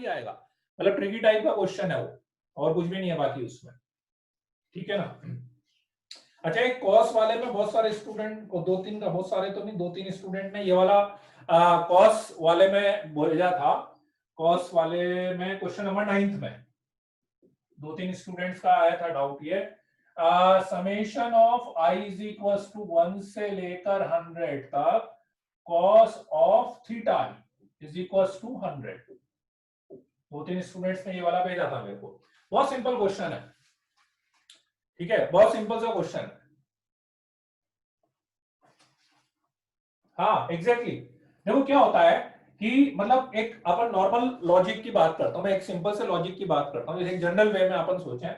ही आएगा, मतलब tricky type का क्वेश्चन है वो, और कुछ भी नहीं है बाकी उसमें, ठीक है ना। अच्छा, एक कॉस वाले में बहुत सारे स्टूडेंट को, दो तीन का, बहुत सारे तो नहीं, दो तीन स्टूडेंट ने ये वाला कॉस वाले में भेजा था। कॉस वाले में क्वेश्चन नंबर 9 में दो तीन स्टूडेंट्स का आया था डाउट ये, summation of I is equal to 1 से लेकर 100 तक cos of theta is equal to 100। दो तीन स्टूडेंट्स ने ये वाला भेजा था मेरे को। बहुत सिंपल क्वेश्चन है, ठीक है, बहुत सिंपल सा क्वेश्चन है। हाँ एग्जैक्टली देखो क्या होता है कि मतलब एक अपन नॉर्मल लॉजिक की बात करता हूं, मैं एक सिंपल से लॉजिक की बात करता हूं, जैसे एक जनरल वे में अपन सोचें।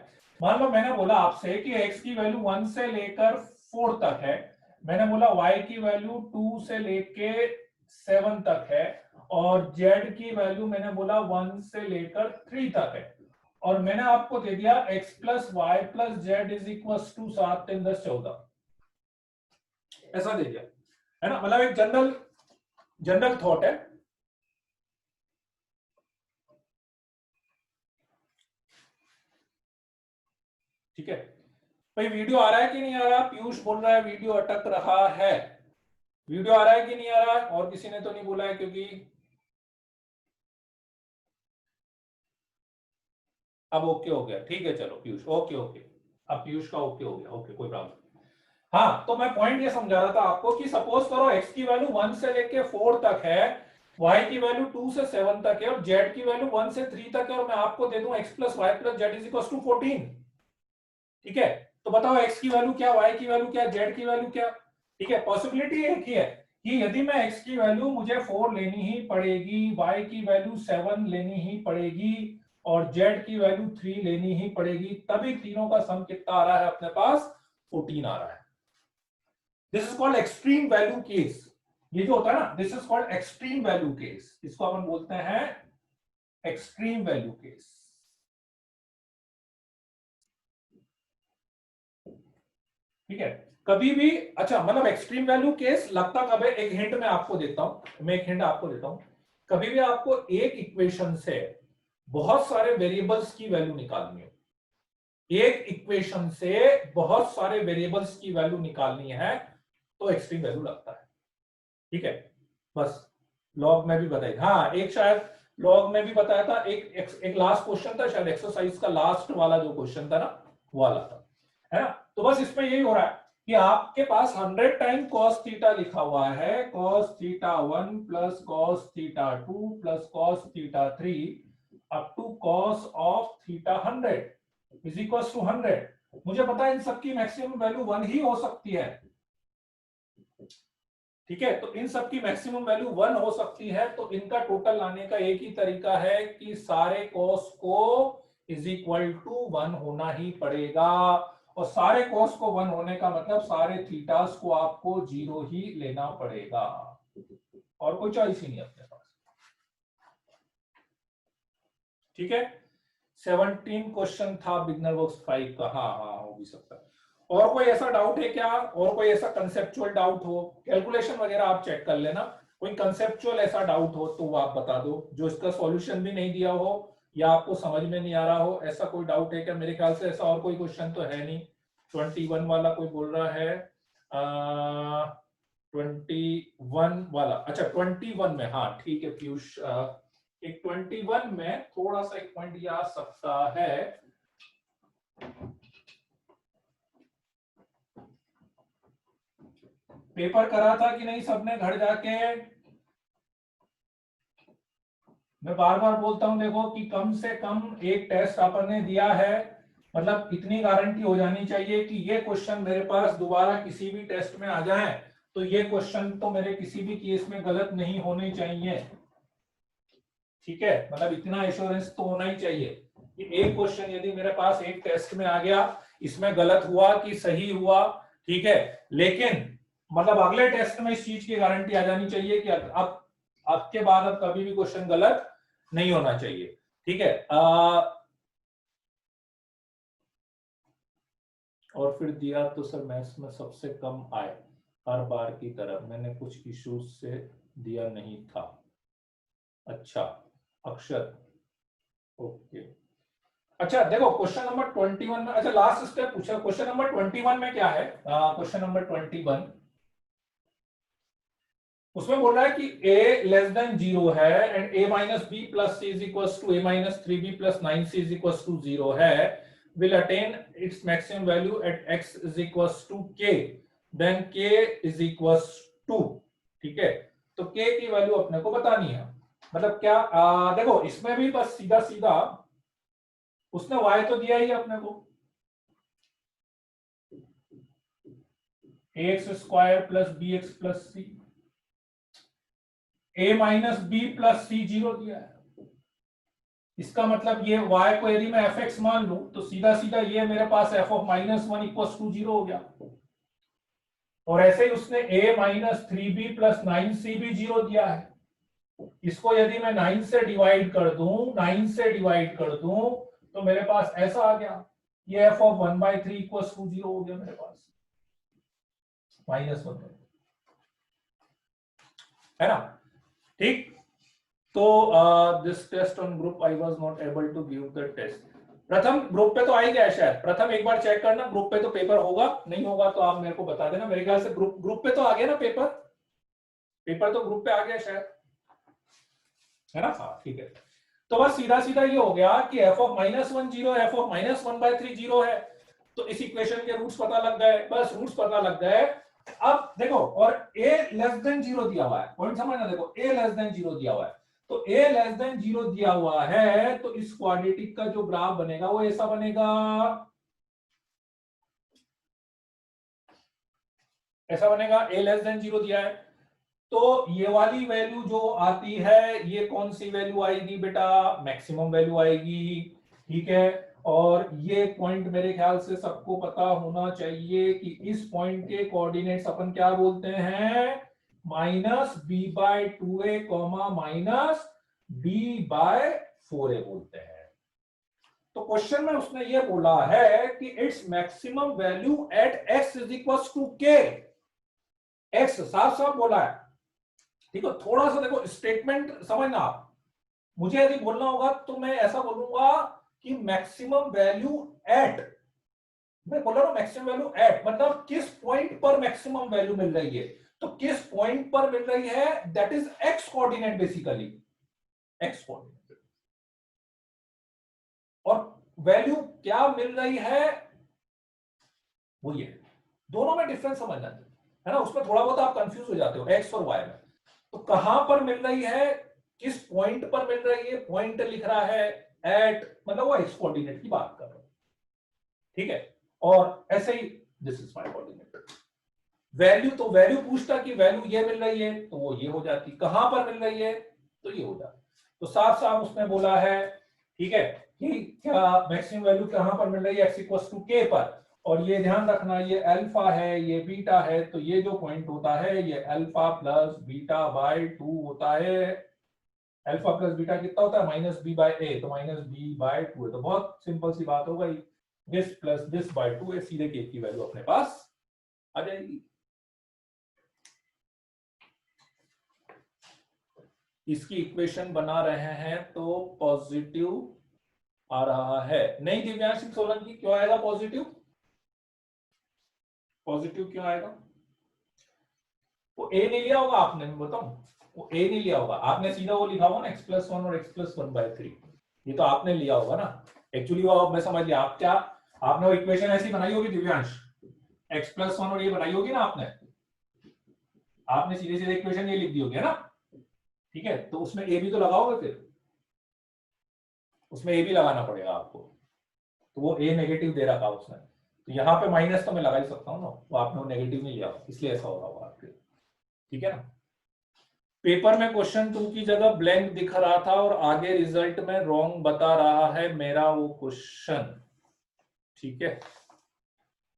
मान लो मैंने बोला आपसे कि x की वैल्यू 1 से लेकर 4 तक है, मैंने बोला y की वैल्यू 2 से लेके 7 तक है, और z की वैल्यू मैंने बोला 1 से लेकर 3 तक है, और मैंने आपको दे दिया x plus Y plus Z is equal to 7 3 10 14, ऐसा दे दिया है ना, मतलब एक जनरल जनरल थॉट है। ठीक है भाई, वीडियो आ रहा है कि नहीं आ रहा? पीयूष बोल रहा है वीडियो अटक रहा है, वीडियो आ रहा है कि नहीं आ रहा है? और किसी ने तो नहीं बोला है, क्योंकि अब ओके हो गया, ठीक है चलो पीयूष, ओके ओके, अब पीयूष का ओके हो गया, ओके कोई प्रॉब्लम। हाँ तो मैं पॉइंट ये समझा रहा था आपको कि सपोज करो x की वैल्यू 1 से लेके 4 तक है, y की वैल्यू 2 से 7 तक है, और z की वैल्यू 1 से 3 तक है, और मैं आपको दे दूं x plus Y plus Z is equal to 14। ठीक है, तो बताओ x की वैल्यू क्या, y की वैल्यू क्या, z की वैल्यू क्या? ठीक है, पॉसिबिलिटी एक ही है कि यदि मैं x की वैल्यू मुझे 4 लेनी ही पड़ेगी, y की वैल्यू 7 लेनी ही पड़ेगी, और z की वैल्यू 3 लेनी ही पड़ेगी, तभी तीनों का सम कितना आ रहा है अपने पास? 14 आ रहा है। This is called extreme value case. ये जो होता है ना, this is called extreme value case, इसको अपन बोलते हैं एक्सट्रीम वैल्यू केस। ठीक है, कभी भी, अच्छा मतलब एक्सट्रीम वैल्यू केस लगता कब है, एक हिंट मैं आपको देता हूं, मैं एक हिंट आपको देता हूं। कभी भी आपको एक इक्वेशन से बहुत सारे वेरिएबल्स की वैल्यू निकालनी हो, एक इक्वेशन से बहुत सारे वेरिएबल्स की वैल्यू निकालनी है, तो एक्सट्रीम वैल्यू लगता है। ठीक है, बस लॉग में भी बताई, हाँ एक शायद लॉग में भी बताया था, एक लास्ट क्वेश्चन था शायद, एक्सरसाइज का लास्ट वाला जो क्वेश्चन था ना, वो वाला था, है ना। तो बस इसमें यही हो रहा है कि आपके पास 100 टाइम cos थीटा लिखा हुआ है, cos theta 1 plus cos theta 2 plus cos theta 3 up to cos of theta 100 is equal to 100। मुझे पता है इन सबकी मैक्सिमम वैल्यू 1 ही हो सकती है। ठीक है, तो इन सब की मैक्सिमम वैल्यू 1 हो सकती है, तो इनका टोटल लाने का एक ही तरीका है कि सारे कॉस को इज इक्वल टू 1 होना ही पड़ेगा, और सारे कॉस को 1 होने का मतलब सारे थीटास को आपको 0 ही लेना पड़ेगा, और कोई चॉइस ही नहीं अपने पास। ठीक है, 17 क्वेश्चन था बिगनर वर्क्स 5 का, हाँ हाँ हो भी सकता है। और कोई ऐसा डाउट है क्या, और कोई ऐसा कंसेप्चुअल डाउट हो, कैलकुलेशन वगैरह आप चेक कर लेना, कोई कंसेप्चुअल ऐसा डाउट हो तो वो आप बता दो, जो इसका सॉल्यूशन भी नहीं दिया हो या आपको समझ में नहीं आ रहा हो, ऐसा कोई डाउट है क्या? मेरे ख्याल से ऐसा और कोई क्वेश्चन तो है नहीं। 21 वाला कोई बोल रहा है, 21 वाला, अच्छा 21 में, हाँ ठीक है पीयूष, एक 21 में थोड़ा सा एक पॉइंट ये आ सकता है, पेपर करा था कि नहीं सबने घर जाके? मैं बार बार बोलता हूं देखो कि कम से कम एक टेस्ट अपन ने दिया है, मतलब इतनी गारंटी हो जानी चाहिए कि ये क्वेश्चन मेरे पास दोबारा किसी भी टेस्ट में आ जाए तो ये क्वेश्चन तो मेरे किसी भी केस में गलत नहीं होने चाहिए। ठीक है, मतलब इतना एश्योरेंस तो होना ही चाहिए कि एक क्वेश्चन यदि मेरे पास एक टेस्ट में आ गया, इसमें गलत हुआ कि सही हुआ, ठीक है, लेकिन मतलब अगले टेस्ट में इस चीज की गारंटी आ जानी चाहिए कि अब के बाद अब कभी भी क्वेश्चन गलत नहीं होना चाहिए। ठीक है, और फिर दिया तो सर मैथ्स में सबसे कम आए, हर बार की तरह मैंने कुछ इश्यूज से दिया नहीं था। अच्छा अक्षर, ओके अच्छा देखो क्वेश्चन नंबर 21 में, अच्छा लास्ट स्टेप पूछा, क्वेश्चन नंबर 21 में क्या है, क्वेश्चन नंबर 21 उसमें बोल रहा है कि a लेस देन 0 है and a minus B plus C is equal to a minus 3b plus 9c is equal to 0 है, will attain its maximum value at x is equals to k, then k is equals to, ठीक है, तो k की value अपने को बतानी है। मतलब क्या, देखो इसमें भी बस सीधा सीधा उसने y तो दिया ही है अपने को, ax square plus bx plus c, a minus B plus C 0 दिया है। इसका मतलब ये y को यदि मैं fx मान लूं तो सीधा सीधा ये मेरे पास f of minus 1 equal to 0 हो गया, और ऐसे ही उसने a minus 3b plus 9c भी 0 दिया है। इसको यदि मैं 9 से डिवाइड कर दूं, 9 से डिवाइड कर दूं तो मेरे पास ऐसा आ गया, ये f ऑफ 1/3 इक्वल टू 0 हो गया मेरे पास, -1 है ना, ठीक। तो this test on group I was not able to give the test. प्रथम ग्रुप पे तो आ ही गया शायद, प्रथम एक बार चेक करना ग्रुप पे तो पेपर होगा, नहीं होगा तो आप मेरे को बता देना, मेरे ख्याल से ग्रुप पे तो आ गया ना पेपर, पेपर तो ग्रुप पे आ गया शायद, है ना, हाँ ठीक है। तो बस सीधा सीधा ये हो गया कि f ऑफ -1 0, f ऑफ -1/3 0 है, तो इस इक्वेशन के रूट्स पता लग गए, बस रूट्स पता लग गए। अब देखो, और a लेस देन 0 दिया हुआ है, पॉइंट समझना, देखो a लेस देन 0 दिया हुआ है, तो a लेस देन 0 दिया हुआ है तो इस क्वाड्रेटिक का जो ग्राफ बनेगा वो ऐसा बनेगा, ऐसा बनेगा, a लेस देन 0 दिया है तो ये वाली वैल्यू जो आती है ये कौन सी वैल्यू आएगी बेटा, मैक्सिमम वैल्यू आएगी, ठीक है। और ये पॉइंट मेरे ख्याल से सबको पता होना चाहिए कि इस पॉइंट के कोऑर्डिनेट्स अपन क्या बोलते हैं, -b/2a -b/4a बोलते हैं। तो क्वेश्चन में उसने ये बोला है कि it's maximum value at x is equal to k, x साफ साफ बोला है, ठीक है। थोड़ा सा देखो स्टेटमेंट समझना आप, मुझे यदि बोलना होगा तो मैं ऐसा बोलूंगा कि मैक्सिमम वैल्यू एट, मैं बोल रहा हूं मैक्सिमम वैल्यू एट मतलब किस पॉइंट पर मैक्सिमम वैल्यू मिल रही है, तो किस पॉइंट पर मिल रही है, that is x coordinate, basically x coordinate, और वैल्यू क्या मिल रही है वो ये, दोनों में डिफरेंस समझना है ना, उसमें थोड़ा बहुत आप कंफ्यूज हो जाते हो एक्स और वाई में। तो कहां पर मिल रही है, किस पॉइंट पर मिल रही है, पॉइंट लिख रहा है एट, मतलब वो एक्स कोऑर्डिनेट की बात कर रहा है, ठीक है। और ऐसे ही this is Y coordinate, value तो वैल्यू पूछता कि वैल्यू ये मिल रही है तो वो ये हो जाती, कहां पर मिल रही है तो ये हो जाती। तो साफ साफ उसने बोला है, ठीक है, कि क्या मैक्सिमम वैल्यू कहां पर मिल रही है, एक्स इक्वल्स टू के पर, और ये ध्यान रखना ये अल्फा है ये बीटा है, तो ये जो पॉइंट होता है ये अल्फा प्लस बीटा बाय 2 होता है, अल्फा प्लस बीटा कितना होता है -b/a, तो -b/2 है, तो बहुत सिंपल सी बात हो गई, दिस प्लस दिस बाय 2 है, सीधे के की वैल्यू अपने पास आ जाएगी। इसकी इक्वेशन बना रहे हैं तो पॉजिटिव आ रहा है, नहीं दिव्यांश सिंह सोलंकी, क्यों आएगा पॉजिटिव, पॉजिटिव क्यों आएगा, वो ए नहीं लिया होगा आपने, मैं बताऊं, वो ए नहीं लिया होगा आपने, सीधा वो लिखा होगा ना x+1 और x+1/3, ये तो आपने लिया होगा ना, एक्चुअली वो मैं समझ लिया, आप क्या आपने वो इक्वेशन ऐसी बनाई होगी दिव्यांश, x+1 और ये बनाई होगी ना आपने सीधे सीधे इक्वेशन ये लिख दी होगी, है ना, ठीक है। तो उसमें ए भी तो लगाओगे, फिर उसमें ए भी लगाना पड़ेगा आपको, तो वो ए नेगेटिव दे रखा उसने, तो यहाँ पे माइनस तो मैं लगा ही सकता हूँ ना, वो आपने वो नेगेटिव नहीं लिया इसलिए ऐसा होगा आपके, ठीक है ना। पेपर में क्वेश्चन 2 की जगह ब्लैंक दिख रहा था और आगे रिजल्ट में रॉन्ग बता रहा है मेरा वो क्वेश्चन, ठीक है।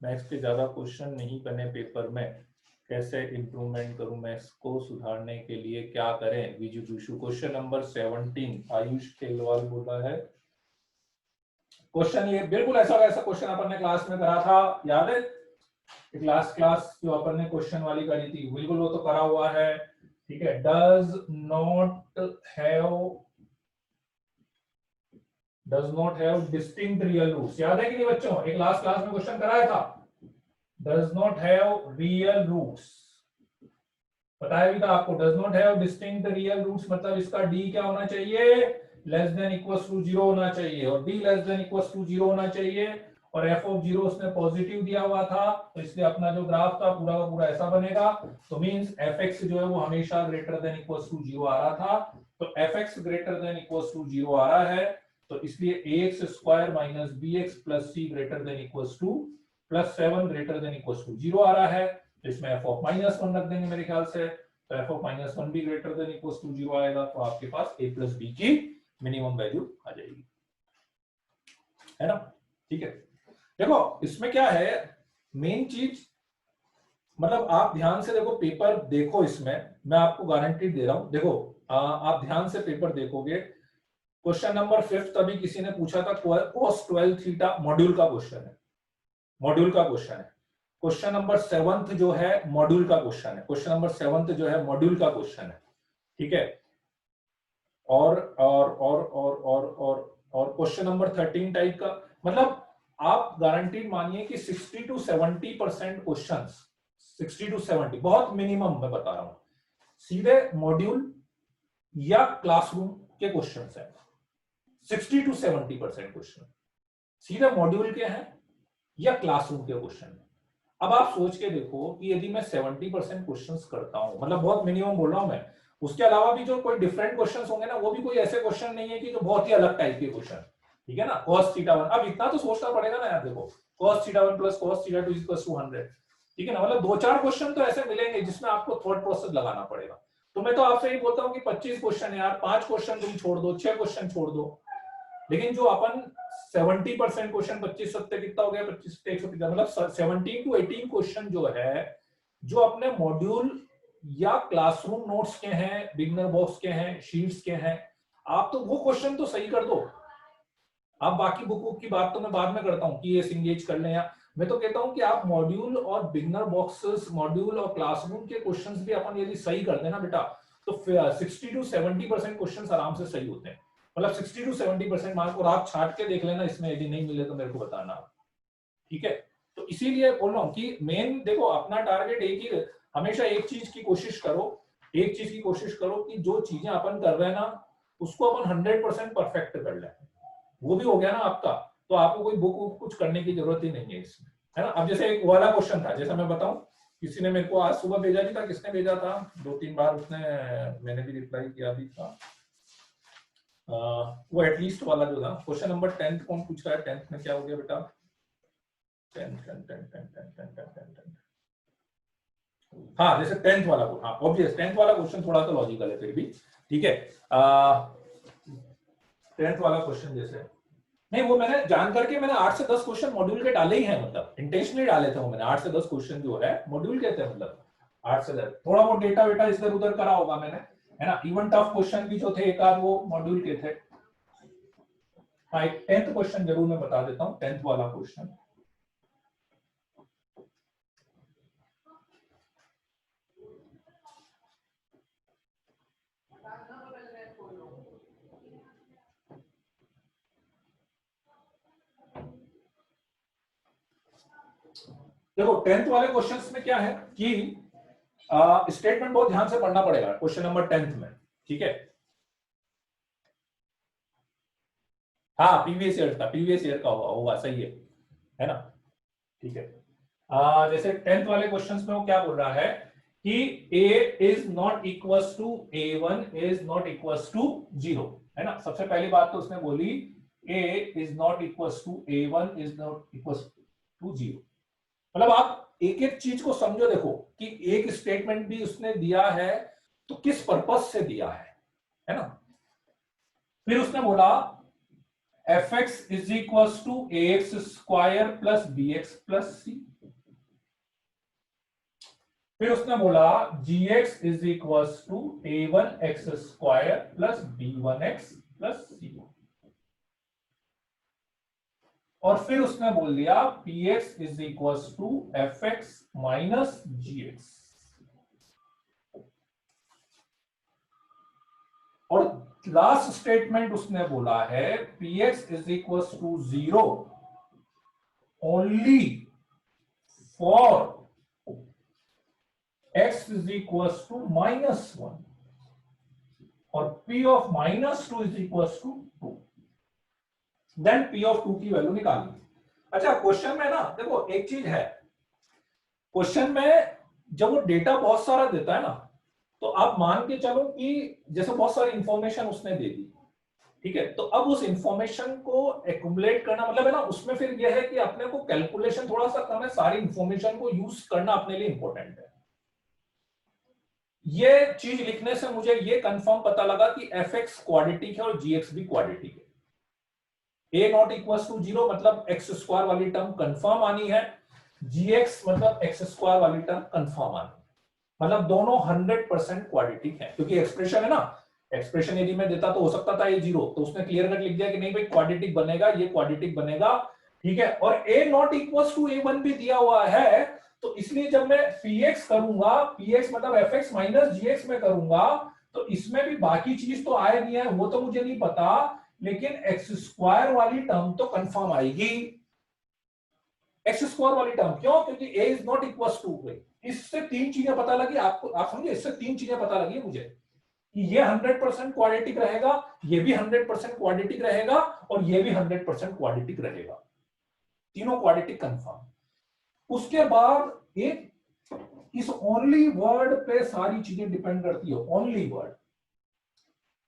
मैथ्स के ज्यादा क्वेश्चन नहीं बने पेपर में, कैसे इंप्रूवमेंट करूं मैं इसको सुधारने के लिए क्या करें, विजू दुशु। क्वेश्चन नंबर 17 आयुष खेलवाल बोला है, क्वेश्चन ये बिल्कुल ऐसा वैसा क्वेश्चन अपन ने क्लास में करा था, याद है, क्लास जो अपन ने क्वेश्चन वाली करी थी बिल्कुल वो तो करा हुआ है, ठीक है। Does not have does not have distinct real roots. याद है कि नहीं बच्चों, एक लास्ट क्लास में क्वेश्चन कराया था, does not have real roots, बताया भी था आपको, does not have distinct real roots मतलब इसका डी क्या होना चाहिए, लेस देन इक्वल्स टू 0 होना चाहिए, और D less than equals to 0 होना चाहिए, और एफ ऑफ 0 उसने पॉजिटिव दिया हुआ था, तो इसलिए अपना जो ग्राफ था पूरा का पूरा ऐसा बनेगा। तो मींस एफ एक्स जो है वो हमेशा ग्रेटर देन इक्वल्स टू 0 आ रहा था, तो F X greater than equals to 0 आ रहा है, तो इसलिए ax square minus bx plus c greater than equals to plus 7 greater than equals to 0 आ रहा है, तो इसमें एफ ऑफ माइनस 1 रख देंगे मेरे ख्याल से, तो एफ ऑफ माइनस 1 भी ग्रेटर देन इक्वल्स टू 0 आएगा, तो आपके पास a प्लस b की मिनिमम वैल्यू आ जाएगी, है ना। ठीक है, देखो इसमें क्या है मेन चीज, मतलब आप ध्यान से देखो पेपर देखो, इसमें मैं आपको गारंटी दे रहा हूं, देखो आप ध्यान से पेपर देखोगे, क्वेश्चन नंबर 5 अभी किसी ने पूछा था, cos 12 थीटा मॉड्यूल का क्वेश्चन है, मॉड्यूल का क्वेश्चन है। क्वेश्चन नंबर 7 जो है मॉड्यूल का क्वेश्चन है, क्वेश्चन नंबर 7 जो है मॉड्यूल का क्वेश्चन है, ठीक है। और क्वेश्चन नंबर 13 टाइप का, मतलब आप गारंटीड मानिए कि 60 to 70% क्वेश्चंस, 60 to 70 बहुत मिनिमम मैं बता रहा हूं, सीधे मॉड्यूल या क्लासरूम के क्वेश्चंस हैं। 60 to 70% क्वेश्चन सीधे मॉड्यूल के हैं या क्लासरूम के क्वेश्चन है। अब आप सोच के देखो कि यदि मैं 70% क्वेश्चंस करता हूं, मतलब बहुत मिनिमम बोल रहा हूं मैं, उसके अलावा भी जो कोई डिफरेंट क्वेश्चंस होंगे ना, वो भी कोई ऐसे क्वेश्चन नहीं है कि जो बहुत ही अलग टाइप के क्वेश्चन, ठीक है ना। cos थीटा 1, अब इतना तो सोचना पड़ेगा ना यार, देखो cos theta 1 plus cos theta 2 equals to 100, ठीक है ना, मतलब 2-4 क्वेश्चन तो ऐसे मिलेंगे जिसमें आपको थॉट प्रोसेस लगाना पड़ेगा। तो मैं तो आपसे ही बोलता हूं कि 25 क्वेश्चन है यार, 5 क्वेश्चन तुम छोड़ दो, 6 क्वेश्चन छोड़ दो, लेकिन जो अपन 70% क्वेश्चन, 25 सत्ते कितना हो गया, 25 सत्ते 150, मतलब 17 to 18 क्वेश्चन जो है, जो अपने मॉड्यूल या क्लासरूम नोट्स के हैं, बिगनर बॉक्स के हैं, शीट्स के हैं, आप तो वो क्वेश्चन तो सही कर दो। आप बाकी बुक की बात तो मैं बाद में करता हूं कि ये सिंगेज कर लें, या मैं तो कहता हूं कि आप मॉड्यूल और बिगनर बॉक्सेस, मॉड्यूल और क्लासरूम के क्वेश्चंस भी अपन यदि सही कर देना बेटा, तो 60 to 70% क्वेश्चंस आराम से सही होते हैं, मतलब 60 to 70% मार्क, और आप छाट के देख लेना इसमें, यदि नहीं मिले तो मेरे को बताना, ठीक है। तो इसीलिए बोल रहा हूं कि मेन देखो अपना टारगेट एक ही, हमेशा एक चीज की कोशिश करो, एक चीज की कोशिश करो कि जो चीजें अपन कर रहे हैं ना, उसको अपन 100% परफेक्ट कर लें, वो भी हो गया ना आपका, तो आपको कोई बुक कुछ करने की जरूरत ही नहीं है इसमें, है ना। अब जैसे एक वाला क्वेश्चन था, जैसा मैं बताऊं, किसी ने मेरे को आज सुबह भेजा नहीं था, किसने भेजा था, 2-3 बार उसने, मैंने भी रिप्लाई किया भी था, वो एटलीस्ट वाला जो था, क्वेश्चन नंबर 10 कौन पूछ रहा है, 10th में क्या हो गया बेटा, 10 हाँ जैसे 10th वाला, हाँ ऑब्वियस 10th वाला क्वेश्चन थोड़ा तो लॉजिकल है फिर भी, ठीक है। 10th वाला क्वेश्चन जैसे, नहीं वो मैंने जान करके मैंने 8 से 10 क्वेश्चन मॉड्यूल के डाले ही हैं, मतलब इंटेंशनली डाले थे वो मैंने, 8 से 10 क्वेश्चन जो है मॉड्यूल के थे, मतलब 8 से 10, थोड़ा वो डेटा वेटा इधर उधर करा होगा मैंने, है ना। इवन टफ क्वेश्चन भी जो थे एक आध वो मॉड्यूल के थे। हाँ एक 10th क्वेश्चन जरूर मैं बता देता हूँ, 10th वाला क्वेश्चन, देखो 10th वाले क्वेश्चंस में क्या है कि स्टेटमेंट बहुत ध्यान से पढ़ना पड़ेगा क्वेश्चन नंबर 10th में, ठीक है। हाँ प्रीवियस ईयर था, प्रीवियस ईयर का होगा सही है ना, ठीक है। जैसे 10th वाले क्वेश्चंस में वो क्या बोल रहा है कि a is not equals to a1 is not equals to 0, है ना। सबसे पहली बात तो उसने बोली a is not equals to a1 is not equals to 0, मतलब आप एक एक चीज को समझो, देखो कि एक स्टेटमेंट भी उसने दिया है तो किस पर्पस से दिया है ना। फिर उसने बोला F X is equals to A X square plus B X plus C, फिर उसने बोला G X is equals to A one X square plus B one X plus C, और फिर उसने बोल दिया P X is equals to F X minus G X, और last statement उसने बोला है px is equal to 0 only for x is equal to -1 और p of -2 is equal to 2, then p of 2 की वैल्यू निकालनी। अच्छा क्वेश्चन में ना देखो एक चीज है, क्वेश्चन में जब वो डेटा बहुत सारा देता है ना, तो आप मान के चलो कि जैसे बहुत सारी इंफॉर्मेशन उसने दे दी, ठीक है, तो अब उस इंफॉर्मेशन को एक्युमुलेट करना मतलब है ना, उसमें फिर यह है कि अपने को कैलकुलेशन थोड़ा सा कम है, सारी इंफॉर्मेशन को यूज करना अपने लिए इंपॉर्टेंट है। ये चीज लिखने से मुझे ये कंफर्म पता लगा कि fx क्वाड्रेटिक है और gx भी क्वाड्रेटिक है। a नॉट इक्वल टू 0 मतलब एक्स स्क्वायर वाली टर्म कंफर्म आनी है, gx मतलब एक्स स्क्वायर वाली टर्म कंफर्म आनी है, मतलब दोनों 100% क्वाड्रेटिक है, क्योंकि एक्सप्रेशन है ना, एक्सप्रेशन यदि मैं देता तो हो सकता था ये 0, तो उसने क्लियर कट लिख दिया कि नहीं भाई क्वाड्रेटिक बनेगा, ये क्वाड्रेटिक बनेगा, ठीक है। और a not equal to a1 भी दिया हुआ है, तो इसलिए जब मैं px करूंगा, px मतलब fx माइनस gx में करूंगा, तो इसमें भी बाकी चीज तो आए नहीं है वो तो मुझे नहीं पता, लेकिन एक्स स्क्वायर वाली टर्म तो कंफर्म आएगी। एक्स स्क्वायर वाली टर्म क्यों? क्योंकि a is not equal to, इससे तीन चीजें पता लगी आपको, आप समझे, इससे तीन चीजें पता लगी मुझे कि ये 100% क्वाड्रेटिक रहेगा, ये भी 100% क्वाड्रेटिक रहेगा और ये भी 100% क्वाड्रेटिक रहेगा, तीनों क्वाड्रेटिक कंफर्म। उसके बाद एक इस ओनली वर्ड पे सारी चीजें डिपेंड करती है, ओनली वर्ड।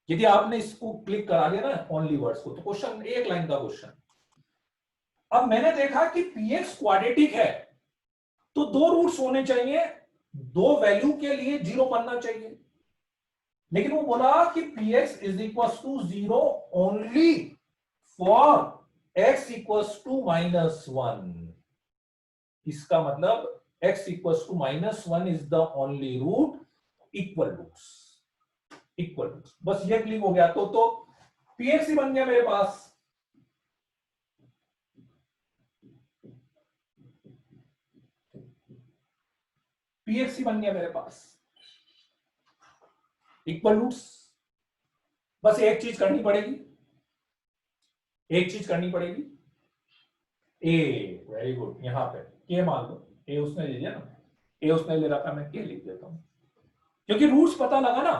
यदि आपने इसको क्लिक करा दिया ना ओनली वर्ड्स को, तो क्वेश्चन एक लाइन का क्वेश्चन। अब मैंने देखा कि px क्वाड्रेटिक है तो दो रूट्स होने चाहिए, दो वैल्यू के लिए 0 बनना चाहिए, लेकिन वो बोला कि px is equal to 0 only for x equals to -1। इसका मतलब x equals to -1 is the only root, equal roots, equal roots, बस ये क्लिक हो गया तो px ही बन गया मेरे पास। px ही बन गया मेरे पास, इक्वल रूट्स। बस एक चीज करनी पड़ेगी, एक चीज करनी पड़ेगी, ए वेरी गुड, यहां पे के मान लो, ए उसने ले लिया ना, ए उसने ले रखा, मैं के लिख देता हूं, क्योंकि रूट्स पता लगा ना।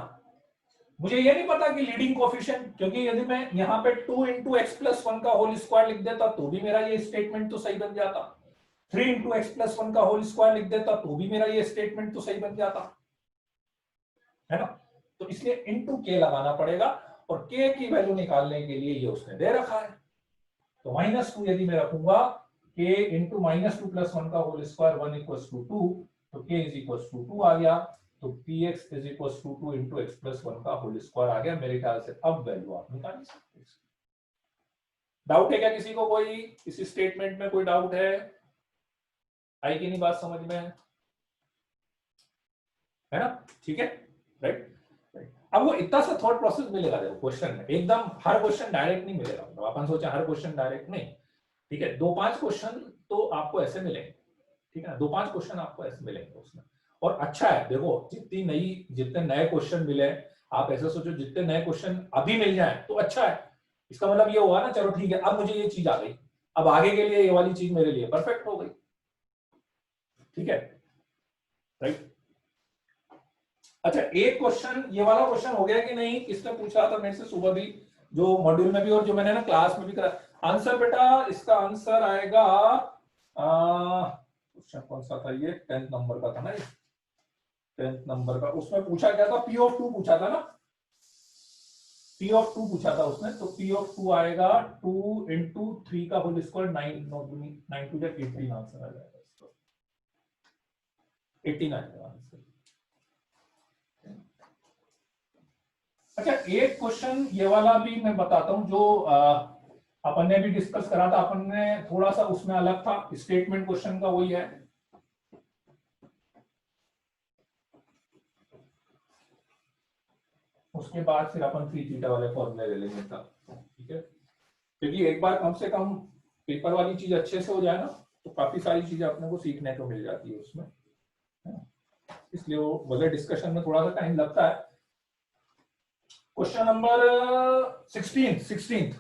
मुझे ये नहीं पता कि लीडिंग कोफिशिएंट, क्योंकि यदि मैं यहां पे 2 इंटू एक्स प्लस 1 का होल स्क्वायर लिख देता तो भी मेरा ये स्टेटमेंट तो सही बन जाता, 3 इंटू एक्स प्लस 1 का होल स्क्वायर लिख देता तो भी मेरा ये स्टेटमेंट तो सही बन जाता है ना। तो इसलिए इंटू के लगाना पड़ेगा, और के की वैल्यू निकालने के लिए ये उसने दे रखा है, तो -2 यदि मैं रखूंगा k इंटू -2 प्लस 1 का होल स्क्वायर 1 इक्वल्स टू 2, तो k इज इक्वल्स टू 2 आ गया, तो px is equals to 2 into X plus 1 का होल स्क्वायर आ गया। मेरे ख्याल से अब वैल्यू आप निकाल सकते हैं। डाउट है क्या किसी को? कोई इसी स्टेटमेंट में कोई डाउट है? आई कि नहीं बात समझ में? है ना, ठीक है, राइट। अब वो इतना सा थॉट प्रोसेस मिलेगा देखो क्वेश्चन में, एकदम हर क्वेश्चन डायरेक्ट नहीं मिलेगा, तो अपन सोचा हर क्वेश्चन डायरेक्ट नहीं, ठीक है, 2-5 क्वेश्चन तो आपको ऐसे मिलेंगे, ठीक है ना, 2-5 क्वेश्चन आपको ऐसे मिलेंगे उसमें। और अच्छा है देखो, जितने नए क्वेश्चन मिले, आप ऐसे सोचो जितने नए क्वेश्चन अभी मिल जाए तो अच्छा है, इसका मतलब ये हुआ ना, चलो ठीक है अब मुझे ये चीज आ गई, अब आगे के लिए ये वाली चीज मेरे लिए परफेक्ट हो गई, ठीक है, राइट। अच्छा एक क्वेश्चन, ये वाला क्वेश्चन हो गया कि नहीं, किसने पूछा था मेरे से सुबह भी, जो मॉड्यूल में भी और जो मैंने ना क्लास में भी करा आंसर, बेटा इसका आंसर आएगा, क्वेश्चन कौन सा था ये, 10th नंबर का था ना, 10th नंबर का, उसमें पूछा क्या था, P ऑफ 2 पूछा था ना, P ऑफ 2 पूछा था उसने, तो P ऑफ 2 आएगा 2 इंटू 3 का होल स्क्वायर 9 टू 18 आंसर आ जाएगा इसका, 18 आएगा आंसर। अच्छा एक क्वेश्चन ये वाला भी मैं बताता हूं, जो अपन ने भी डिस्कस करा था, अपन ने थोड़ा सा उसमें अलग था, स्टेटमेंट क्वेश्चन का वही है, उसके बाद फिर अपन थ्री थीटा वाले फॉर्मूले ले लेंगे तब, ठीक है, क्योंकि एक बार कम से कम पेपर वाली चीज अच्छे से हो जाए ना, तो काफी सारी चीजें अपने को सीखने को मिल जाती है उसमें, है ना? इसलिए वो भले डिस्कशन में थोड़ा सा टाइम लगता है, क्वेश्चन नंबर 16।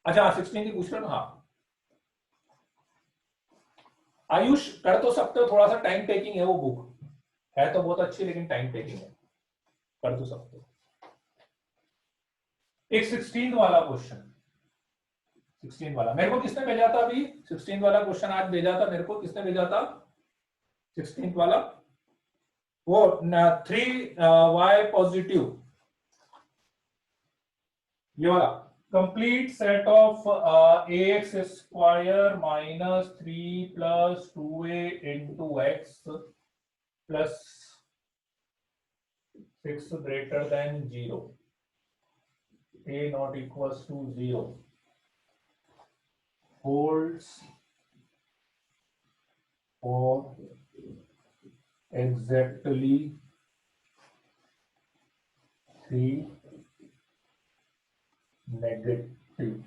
अच्छा 16 की पूछ रहे हो। हाँ आयुष कर तो सकते हो, थोड़ा सा टाइम टेकिंग है वो बुक, है तो बहुत अच्छी लेकिन टाइम टेकिंग है, कर तो सकते हो। एक 16 वाला क्वेश्चन, 16 वाला मेरे को किसने भेजा था अभी? 16 वाला क्वेश्चन आज भेजा था मेरे को, किसने भेजा था 16 वाला? वो 3y पॉजिटिव, ये वाला। Complete set of ax square minus 3 plus 2a into X plus 6 greater than 0, a not equals to 0 holds for exactly 3 negative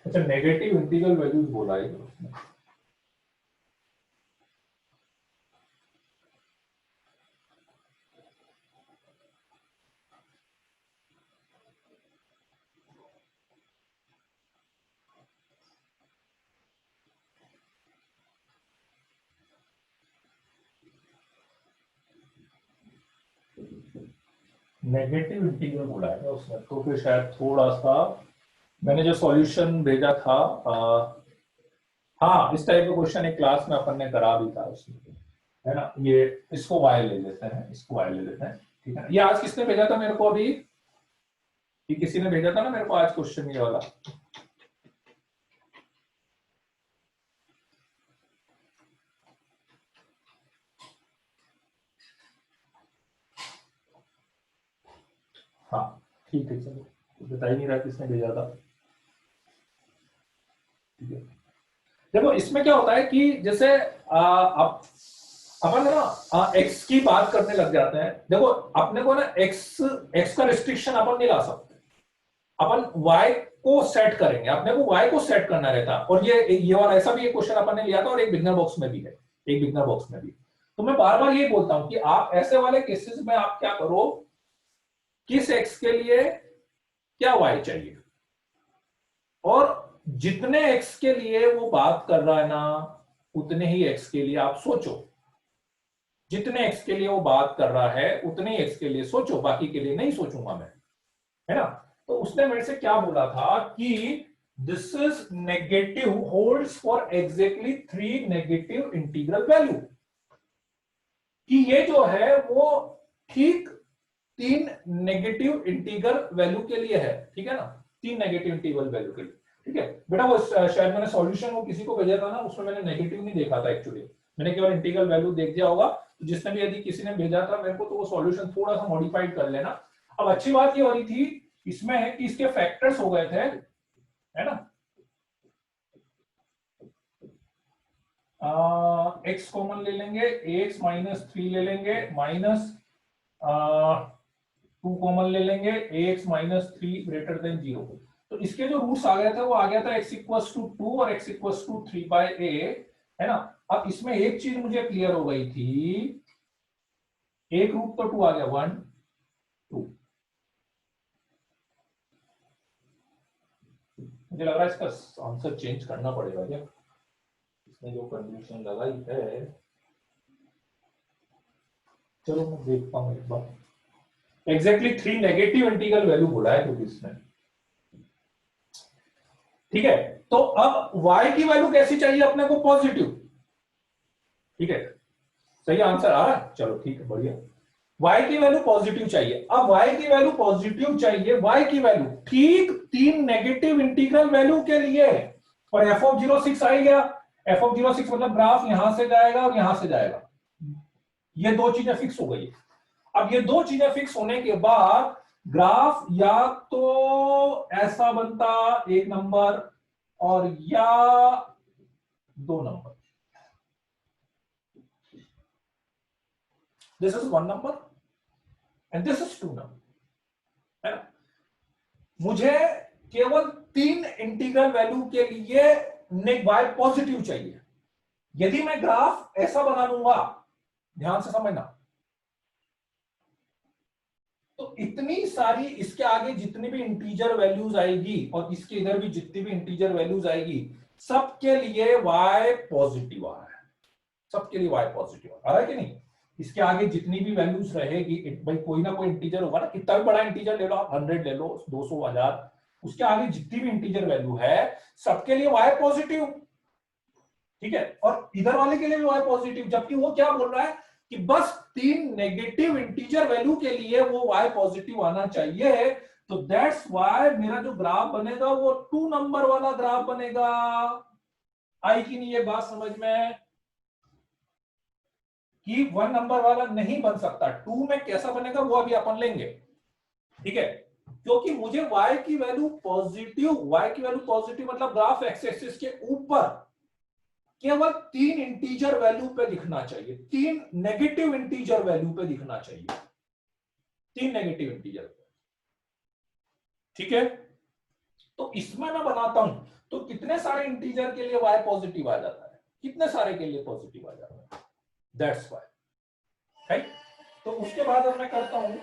अच्छा नेगेटिव इंटीग्रल वैल्यूज बोला है उसने। नेगेटिव इंटीग्रल बोला है उसने, तो फिर शायद थोड़ा सा मैंने जो सॉल्यूशन भेजा था हाँ इस टाइप का क्वेश्चन एक क्लास में अपन ने करा भी था उसमें, है ना। ये इसको वाई ले लेते हैं, इसको वाई ले लेते हैं, ठीक है। ये आज किसने भेजा था मेरे को अभी? ये किसी ने भेजा था ना मेरे को आज क्वेश्चन ये वाला। हाँ ठीक है चलो, बता ही नहीं रहा किसने भेजा था, ठीक है। देखो इसमें क्या होता है कि जैसे आप अपन ना एक्स की बात करने लग जाते हैं। देखो अपने को ना एक्स का रिस्ट्रिक्शन अपन नहीं ला सकते, अपन वाई को सेट करेंगे, अपने को वाई को सेट करना रहता है। और ये वाला ऐसा भी एक क्वेश्चन अपन ने लिया था और एक बिगनर बॉक्स में भी है, एक बिगनर बॉक्स में भी। तो मैं बार बार ये बोलता हूं कि आप ऐसे वाले केसेस में आप क्या करो, किस एक्स के लिए क्या वाई चाहिए, और जितने एक्स के लिए वो बात कर रहा है ना उतने ही एक्स के लिए आप सोचो, जितने एक्स के लिए वो बात कर रहा है उतने ही एक्स के लिए सोचो, बाकी के लिए नहीं सोचूंगा मैं, है ना। तो उसने मेरे से क्या बोला था कि this is negative holds for exactly 3 negative integral value, कि ये जो है वो ठीक 3 नेगेटिव इंटीग्रल वैल्यू के लिए है, ठीक है ना, 3 नेगेटिव इंटीग्रल वैल्यू के लिए, ठीक है बेटा। वो शायद मैंने सॉल्यूशन वो किसी को भेजा था ना, उसमें मैंने नेगेटिव नहीं देखा था एक्चुअली, मैंने केवल इंटीग्रल वैल्यू देख दिया होगा। तो जिसने भी यदि किसी ने भेजा था मेरे को तो वो सॉल्यूशन थोड़ा सा मॉडिफाइड कर लेना। अब अच्छी बात ये हो रही थी इसमें है कि इसके फैक्टर्स हो गए थे, है ना। एक्स कॉमन ले लेंगे, एक्स माइनस 3 ले लेंगे, माइनस 2 कॉमन ले लेंगे, एक्स माइनस 3 ग्रेटर देन 0। तो इसके जो रूट्स आ गया था वो आ गया था एक्स इक्वल्स टू 2 और एक्स इक्वल्स टू 3 बाय ए, है ना। अब इसमें एक चीज मुझे क्लियर हो गई थी, एक रूट तो 2 आ गया, 1 2। मुझे लग रहा है इसका आंसर चेंज करना पड़ेगा क्या, इसने जो कंडीशन लगाई है। चलो मैं देखता हूं एक बार। एग्जैक्टली 3 नेगेटिव इंटीग्रल वैल्यू बोला है क्योंकि इसमें, ठीक है। तो अब y की वैल्यू कैसी चाहिए अपने को? पॉजिटिव, ठीक है। सही आंसर आ रहा है, चलो ठीक है बढ़िया। y की वैल्यू पॉजिटिव चाहिए। अब y की वैल्यू पॉजिटिव चाहिए, y की वैल्यू ठीक 3 नेगेटिव इंटीग्रल वैल्यू के लिए है। और एफ ऑफ 06 आ गया, एफ ऑफ 06 मतलब ग्राफ यहां से जाएगा और यहां से जाएगा, ये दो चीजें फिक्स हो गई है। अब ये दो चीजें फिक्स होने के बाद ग्राफ या तो ऐसा बनता एक नंबर और या 2 number, this is 1 number and this is 2 number, है ना। मुझे केवल 3 इंटीग्रल वैल्यू के लिए नेक y पॉजिटिव चाहिए। यदि मैं ग्राफ ऐसा बना लूंगा, ध्यान से समझना, तो इतनी सारी इसके आगे जितनी भी इंटीजर वैल्यूज आएगी और इसके इधर भी जितनी भी इंटीजर वैल्यूज आएगी, सबके लिए y पॉजिटिव आ रहा है, सबके लिए y पॉजिटिव आ रहा है कि नहीं। इसके आगे जितनी भी वैल्यूज रहेगी, भाई कोई ना कोई इंटीजर होगा ना, कितना भी बड़ा इंटीजर ले लो आप, 100 ले लो, 200, 1000, उसके आगे जितनी भी इंटीजर वैल्यू है सबके लिए y पॉजिटिव, ठीक है। और इधर वाले के लिए भी y पॉजिटिव, जबकि वो क्या बोल रहा है कि बस 3 नेगेटिव इंटीजर वैल्यू के लिए वो y पॉजिटिव आना चाहिए। तो दैट्स व्हाई मेरा जो ग्राफ बनेगा वो 2 नंबर वाला ग्राफ बनेगा। आई कि नहीं ये बात समझ में, कि 1 नंबर वाला नहीं बन सकता। 2 में कैसा बनेगा वो अभी अपन लेंगे, ठीक है। क्योंकि मुझे y की वैल्यू पॉजिटिव, y की वैल्यू पॉजिटिव मतलब ग्राफ एक्स एक्सिस के ऊपर केवल 3 इंटीजर वैल्यू पे दिखना चाहिए, 3 नेगेटिव इंटीजर वैल्यू पे दिखना चाहिए, 3 नेगेटिव इंटीजर, ठीक है। तो इसमें मैं बनाता हूं तो कितने सारे इंटीजर के लिए y पॉजिटिव आ जाता है, कितने सारे के लिए पॉजिटिव आ जाता है, दैट्स व्हाई, राइट। तो उसके बाद अब मैं करता हूं,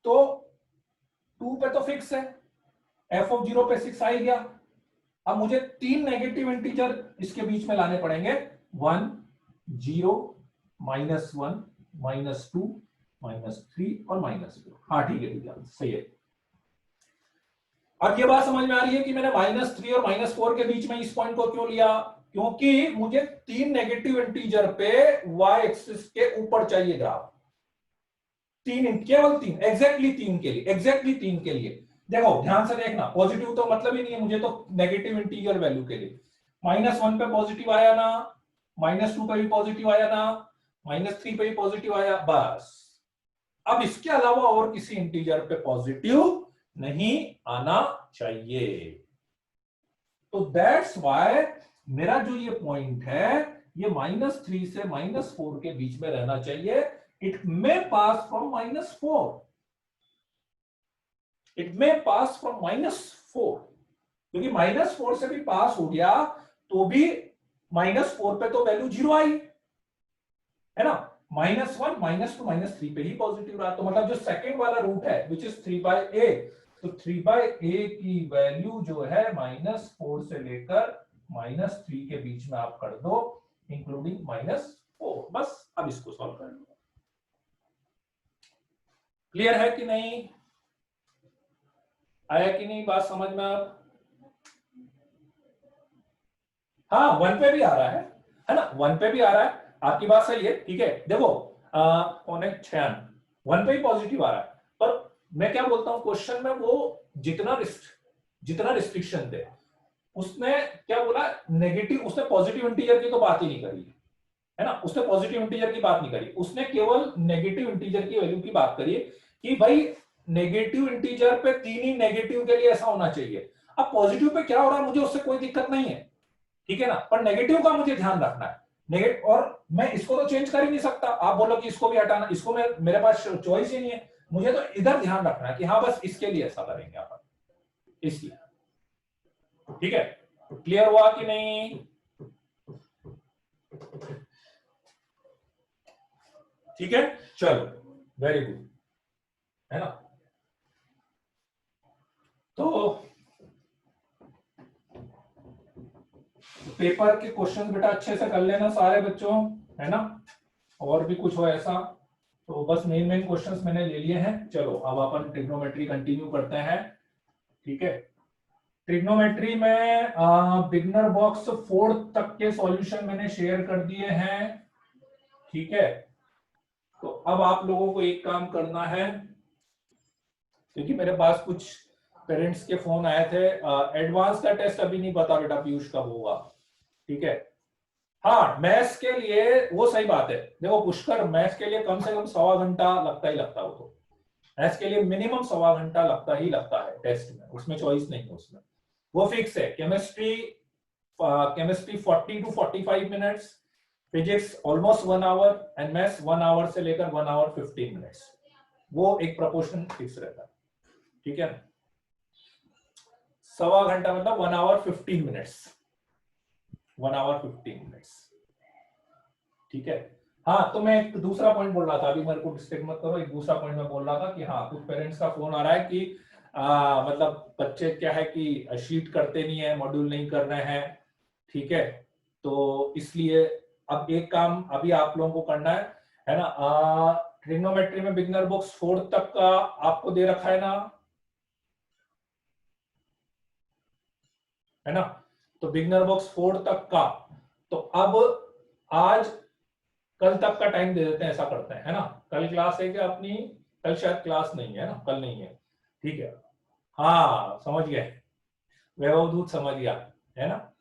तो 2 पे तो फिक्स है, f ऑफ 0 पे 6 आ गया। अब मुझे 3 नेगेटिव इंटीजर इसके बीच में लाने पड़ेंगे, 1, 0, -1, -2, -3 और -4। हाँ ठीक है, सही है। अब ये बात समझ में आ रही है कि मैंने -3 और -4 के बीच में इस पॉइंट को क्यों लिया, क्योंकि मुझे 3 नेगेटिव इंटीजर पे y एक्सिस के ऊपर चाहिए ग्राफ, 3, केवल 3, एग्जैक्टली 3 के लिए, एग्जैक्टली 3 के लिए। देखो ध्यान से देखना, पॉजिटिव तो मतलब ही नहीं है मुझे, तो नेगेटिव इंटीजर वैल्यू के लिए -1 पे पॉजिटिव आया ना, -2 पे भी पॉजिटिव आया ना, -3 पे भी पॉजिटिव आया, बस। अब इसके अलावा और किसी इंटीजर पे पॉजिटिव नहीं आना चाहिए। तो दैट्स व्हाई मेरा जो ये पॉइंट है ये -3 से -4 के बीच में रहना चाहिए। It may pass from -4, it may pass from -4, क्योंकि -4 से भी पास हो गया तो भी -4 पे तो वैल्यू 0 आई है ना, -1, -2, -3 पे ही पॉजिटिव रहा। तो मतलब जो सेकंड वाला रूट है विच इज 3/a, तो 3/a की वैल्यू जो है -4 से लेकर -3 के बीच में आप कर दो, इंक्लूडिंग -4, बस। अब इसको सॉल्व कर लो। क्लियर है कि नहीं, आया कि नहीं बात समझ में आप? हाँ 1 पे भी आ रहा है ना, 1 पे भी आ रहा है, आपकी बात सही है, ठीक है। देखो 1 पे ही पॉजिटिव आ रहा है, पर मैं क्या बोलता हूं क्वेश्चन में, वो जितना रिस्ट्रिक्शन थे उसने क्या बोला, नेगेटिव, उसने पॉजिटिव इंटीजर की तो बात ही नहीं करी है ना, उसने पॉजिटिव इंटीजर की बात नहीं करी, उसने केवल नेगेटिव इंटीजर की वैल्यू की बात करी कि भाई नेगेटिव इंटीजर पे 3 ही नेगेटिव के लिए ऐसा होना चाहिए। अब पॉजिटिव पे क्या हो रहा है मुझे उससे कोई दिक्कत नहीं है, ठीक है ना, पर नेगेटिव का मुझे ध्यान रखना है। नेगेटिव, और मैं इसको तो चेंज कर ही नहीं सकता, आप बोलो कि इसको भी हटाना, इसको मेरे पास चॉइस ही नहीं है, मुझे तो इधर ध्यान रखना है कि हाँ बस इसके लिए ऐसा करेंगे अपन, इसलिए, ठीक है। क्लियर हुआ कि नहीं? ठीक है, चलो, वेरी गुड, है ना। तो पेपर के क्वेश्चन बेटा अच्छे से कर लेना सारे बच्चों, है ना, और भी कुछ हो ऐसा तो बस मेन क्वेश्चंस मैंने ले लिए हैं। चलो अब अपन ट्रिग्नोमेट्री कंटिन्यू करते हैं, ठीक है। ट्रिग्नोमेट्री में बिगनर बॉक्स 4 तक के सॉल्यूशन मैंने शेयर कर दिए हैं, ठीक है। तो अब आप लोगों को एक काम करना है, क्योंकि मेरे पास कुछ पेरेंट्स के फोन आए थे, एडवांस का टेस्ट अभी नहीं पता बेटा पीयूष कब होगा, ठीक है। हाँ मैथ्स के लिए वो सही बात है, देखो पुष्कर मैथ्स के लिए कम से कम 1.25 घंटा लगता ही लगता है, वो तो मैथ्स के लिए मिनिमम 1.25 घंटा लगता ही लगता है टेस्ट में, उसमें चॉइस नहीं है, उसमें वो फिक्स है। Chemistry 40 to 45 minutes, physics almost 1 hour, and maths 1 hour से लेकर 1 आवर 15 मिनट्स, वो एक प्रोपोर्शन फिक्स रहता है, ठीक है। सवा घंटा मतलब 1 आवर 15 मिनट्स, 1 आवर 15 मिनट्स, ठीक है। हाँ, तो मैं एक दूसरा पॉइंट बोल रहा था, अभी मेरे को डिस्ट्रैक्ट मत करो, एक दूसरा पॉइंट मैं बोल रहा था कि हाँ, कुछ पेरेंट्स का फोन आ रहा है कि मतलब बच्चे क्या है कि शीट करते नहीं है, मॉड्यूल नहीं कर रहे हैं, ठीक है। तो इसलिए अब एक काम अभी आप लोगों को करना है ना, ट्रिग्नोमेट्री में बिगनर बॉक्स 4 तक का आपको दे रखा है ना, है ना। तो बिगनर बॉक्स 4 तक का, तो अब आज कल तक का टाइम दे देते हैं, ऐसा करते हैं, है ना। कल क्लास है क्या अपनी? कल शायद क्लास नहीं है ना, कल नहीं है, ठीक है। हाँ समझ गए, वैभव दूत समझ गया, है ना।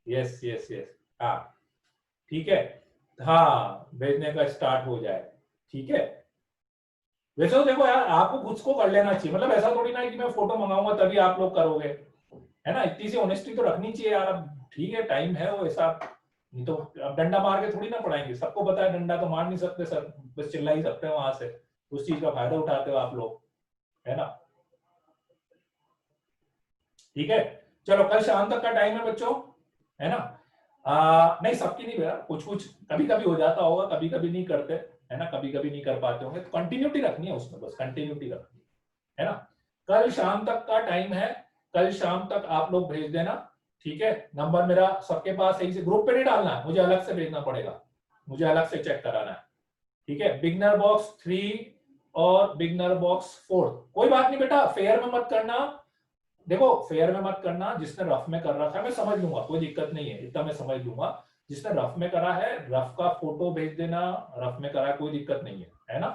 यस यस यस, हाँ ठीक है। हाँ, भेजने का स्टार्ट हो जाए, ठीक है। वैसे तो देखो यार, आपको खुद को कर लेना चाहिए, मतलब ऐसा थोड़ी ना है कि मैं फोटो मंगाऊंगा तभी आप लोग करोगे, है ना। इतनी सी ऑनेस्टी तो रखनी चाहिए यार। अब ठीक है, टाइम है वो ऐसा, नहीं तो अब डंडा मार के थोड़ी ना पढ़ाएंगे, सबको पता है डंडा तो मार नहीं सकते सर, बस चिल्ला ही सकते हैं वहां से, उस चीज का फायदा उठाते हो आप लोग, है ना। ठीक है, चलो कल शाम तक का टाइम है बच्चों, है ना। नहीं सबकी नहीं भैया, कुछ कुछ कभी कभी हो जाता होगा, कभी कभी नहीं करते, है ना, कभी कभी नहीं कर पाते होंगे, तो कंटिन्यूटी रखनी है उसमें, बस कंटिन्यूटी रखनी है ना। कल शाम तक का टाइम है, कल शाम तक आप लोग भेज देना, ठीक है। नंबर मेरा सबके पास सही से, ग्रुप पे नहीं डालना है, मुझे अलग से भेजना पड़ेगा, मुझे अलग से चेक कराना है, ठीक है। बिगनर बॉक्स 3 और बिगनर बॉक्स 4, कोई बात नहीं बेटा, फेयर में मत करना, देखो फेयर में मत करना, जिसने रफ में कर रखा है मैं समझ लूंगा, कोई दिक्कत नहीं है, इतना मैं समझ लूंगा। जिसने रफ में करा है, रफ का फोटो भेज देना, रफ में करा है कोई दिक्कत नहीं है ना,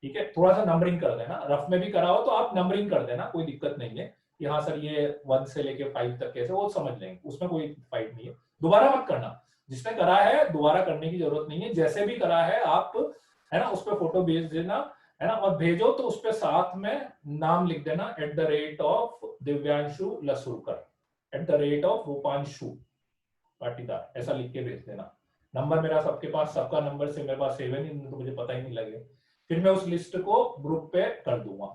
ठीक है। थोड़ा सा नंबरिंग कर देना, रफ में भी करा हो तो आप नंबरिंग कर देना, कोई दिक्कत नहीं है कि हाँ सर ये 1 से लेके 5 तक कैसे, वो समझ लेंगे, उसमें कोई फाइट नहीं है। दोबारा मत करना, जिसने करा है दोबारा करने की जरूरत नहीं है, जैसे भी करा है आप, है ना, उस पर फोटो भेज देना, है ना। और भेजो तो उस पे साथ में नाम लिख देना, @ दिव्यांशु लसूरकर, @ रूपांशु पाटीदार, ऐसा लिख के भेज देना। नंबर मेरा सबके पास, सबका नंबर से मेरे पास सेव है नहीं, तो मुझे पता ही नहीं लगे, फिर मैं उस लिस्ट को ग्रुप पे कर दूंगा,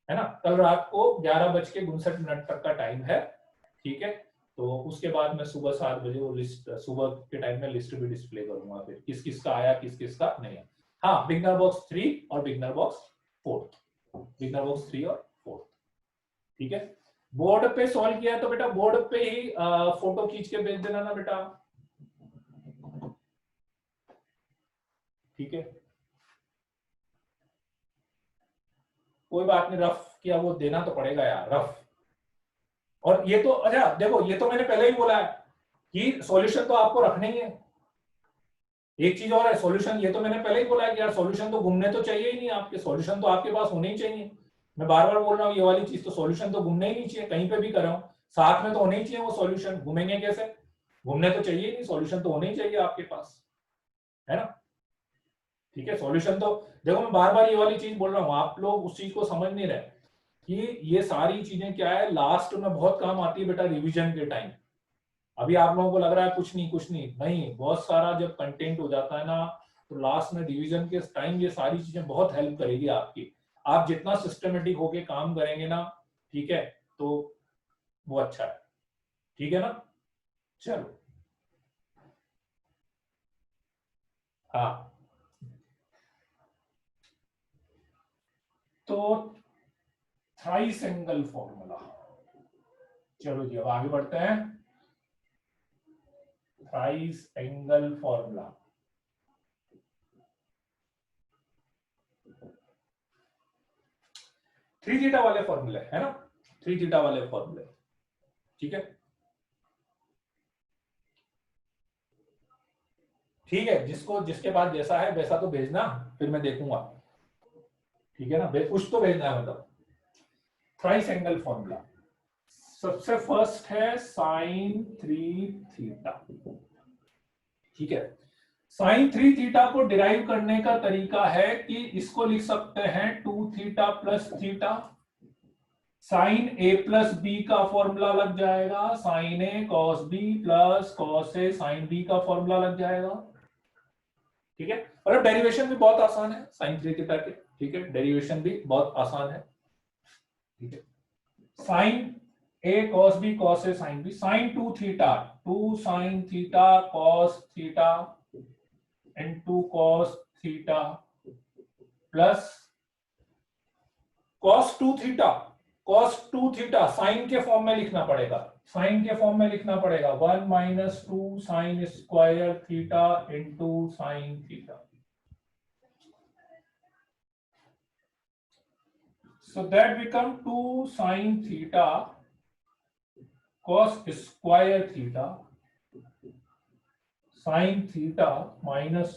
है ना। कल रात को 11:59 तक का टाइम है, ठीक है। तो उसके बाद मैं सुबह 7 बजे वो लिस्ट, सुबह के टाइम में लिस्ट भी डिस्प्ले करूंगा, फिर किस किस का आया, किस किस का नहीं है। हाँ, बिगनर बॉक्स 3 और बिगनर बॉक्स 4, बिगनर बॉक्स 3 और 4, ठीक है। बोर्ड पे सॉल्व किया तो बेटा बोर्ड पे ही फोटो खींच के भेज देना ना बेटा, ठीक है। कोई बात नहीं, रफ किया वो देना तो पड़ेगा यार, रफ। और ये तो अच्छा देखो, ये तो मैंने पहले ही बोला है कि सॉल्यूशन तो आपको रखना ही है। एक चीज और है, सॉल्यूशन ये तो मैंने पहले ही बोला है कि यार सॉल्यूशन तो घूमने तो चाहिए ही नहीं आपके, सॉल्यूशन तो आपके पास होने ही चाहिए। मैं बार बार बोल रहा हूँ ये वाली चीज, तो सॉल्यूशन तो घूमने ही नहीं चाहिए, कहीं पे भी कर रहा हूँ साथ में तो होने ही चाहिए वो सॉल्यूशन, घूमेंगे कैसे, घूमने तो चाहिए ही नहीं, सॉल्यूशन तो होने ही चाहिए आपके पास, है ना। ठीक है, सॉल्यूशन तो देखो, मैं बार बार ये वाली चीज बोल रहा हूँ, आप लोग उस चीज को समझ नहीं रहे कि ये सारी चीजें क्या है, लास्ट में बहुत काम आती है बेटा रिवीजन के टाइम। अभी आप लोगों को लग रहा है कुछ नहीं कुछ नहीं, नहीं, बहुत सारा जब कंटेंट हो जाता है ना, तो लास्ट में रिवीजन के टाइम ये सारी चीजें बहुत हेल्प करेगी आपकी। आप जितना सिस्टमेटिक होके काम करेंगे ना, ठीक है, तो वो अच्छा है, ठीक है ना। चलो, हाँ, तो थ्राइस एंगल फॉर्मूला, चलो जी अब आगे बढ़ते हैं। Thrice angle formula, three theta वाले फॉर्मूले, है ना, थ्री थीटा वाले फॉर्मूले, ठीक है। ठीक है, जिसको जिसके पास जैसा है वैसा तो भेजना, फिर मैं देखूंगा, ठीक है ना, कुछ तो भेजना है मतलब। थ्राइस एंगल फॉर्मूला, सबसे फर्स्ट है साइन 3 थीटा, ठीक है। साइन 3 थीटा को डिराइव करने का तरीका है कि इसको लिख सकते हैं 2 थीटा प्लस थीटा, साइन ए प्लस बी का फॉर्मूला लग जाएगा, sign A cos B plus cos A sine B का फॉर्मूला लग जाएगा, ठीक है। और अब डेरिवेशन भी बहुत आसान है साइन 3 थीटा के, ठीक है, डेरिवेशन भी बहुत आसान है। ठीक है, sine A cos B cos A sine B, sine 2 theta, 2 sine theta cos theta into cos theta plus cos 2 theta, cos 2 theta sine के फॉर्म में लिखना पड़ेगा, साइन के फॉर्म में लिखना पड़ेगा 1 minus 2 sine square theta into sine theta. So that become 2 sin theta cos square theta sin theta minus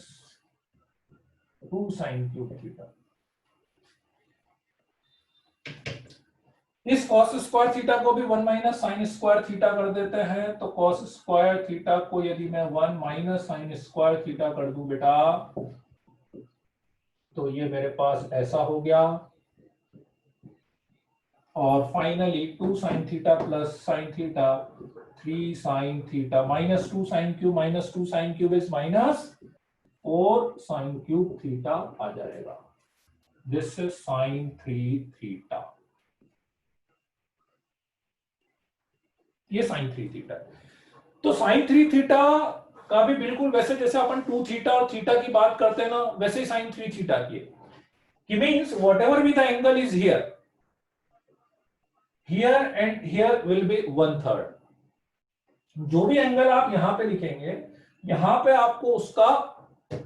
2 sin cube theta। इस cos square theta को भी 1 माइनस साइन स्क्वायर थीटा कर देते हैं, तो cos स्क्वायर थीटा को यदि मैं 1 माइनस साइन स्क्वायर थीटा कर दूं बेटा, तो ये मेरे पास ऐसा हो गया। और finally 2 sine theta plus sine theta 3 sine theta minus 2 sine cube, minus 2 sine cube is minus 4 sine cube theta आ जाएगा। दिस इज साइन 3 थीटा, ये साइन 3 थीटा। तो साइन 3 थीटा का भी बिल्कुल वैसे जैसे अपन 2 थीटा और थीटा की बात करते हैं ना, वैसे ही साइन 3 थीटा की means what ever be the angle is here, here and here will be 1/3। जो भी एंगल आप यहां पे लिखेंगे, यहां पे आपको उसका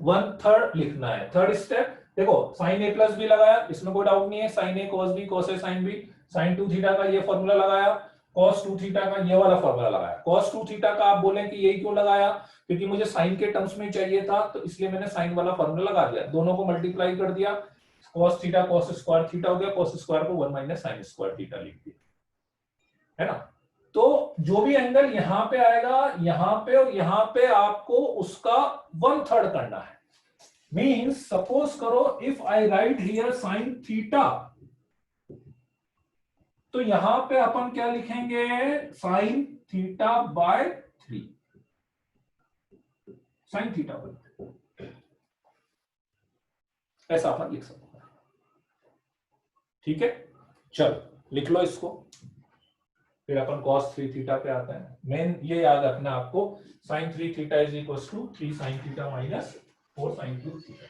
1/3 लिखना है। थर्ड स्टेप देखो, साइन ए प्लस बी लगाया, इसमें कोई डाउट नहीं है, sine A cos B cos A sine B, sine 2 theta का ये फॉर्मूला लगाया, कॉस 2 थीटा का ये वाला फॉर्मूला लगाया। कॉस 2 थीटा का आप बोलें कि यही क्यों लगाया, क्योंकि मुझे साइन के टर्म्स में चाहिए था, तो इसलिए मैंने साइन वाला फॉर्मूला लगा दिया, दोनों को मल्टीप्लाई कर दिया, cos theta cos square theta हो गया, कॉस स्क्वायर को 1 माइनस साइन स्क्वायर थीटा लिख दिया, है ना। तो जो भी एंगल यहां पे आएगा, यहां पे और यहां पे आपको उसका 1/3 करना है। मीन्स सपोज करो if I right here sine theta, तो यहां पे अपन क्या लिखेंगे, sine theta by 3, sine theta by 3, ऐसा अपन लिख सकते हैं। ठीक है, चलो लिख लो इसको, फिर अपन cos 3 थीटा पे आते हैं। मेन ये याद रखना आपको, sin 3 theta is equal to 3 sin theta minus 4 sin cube theta.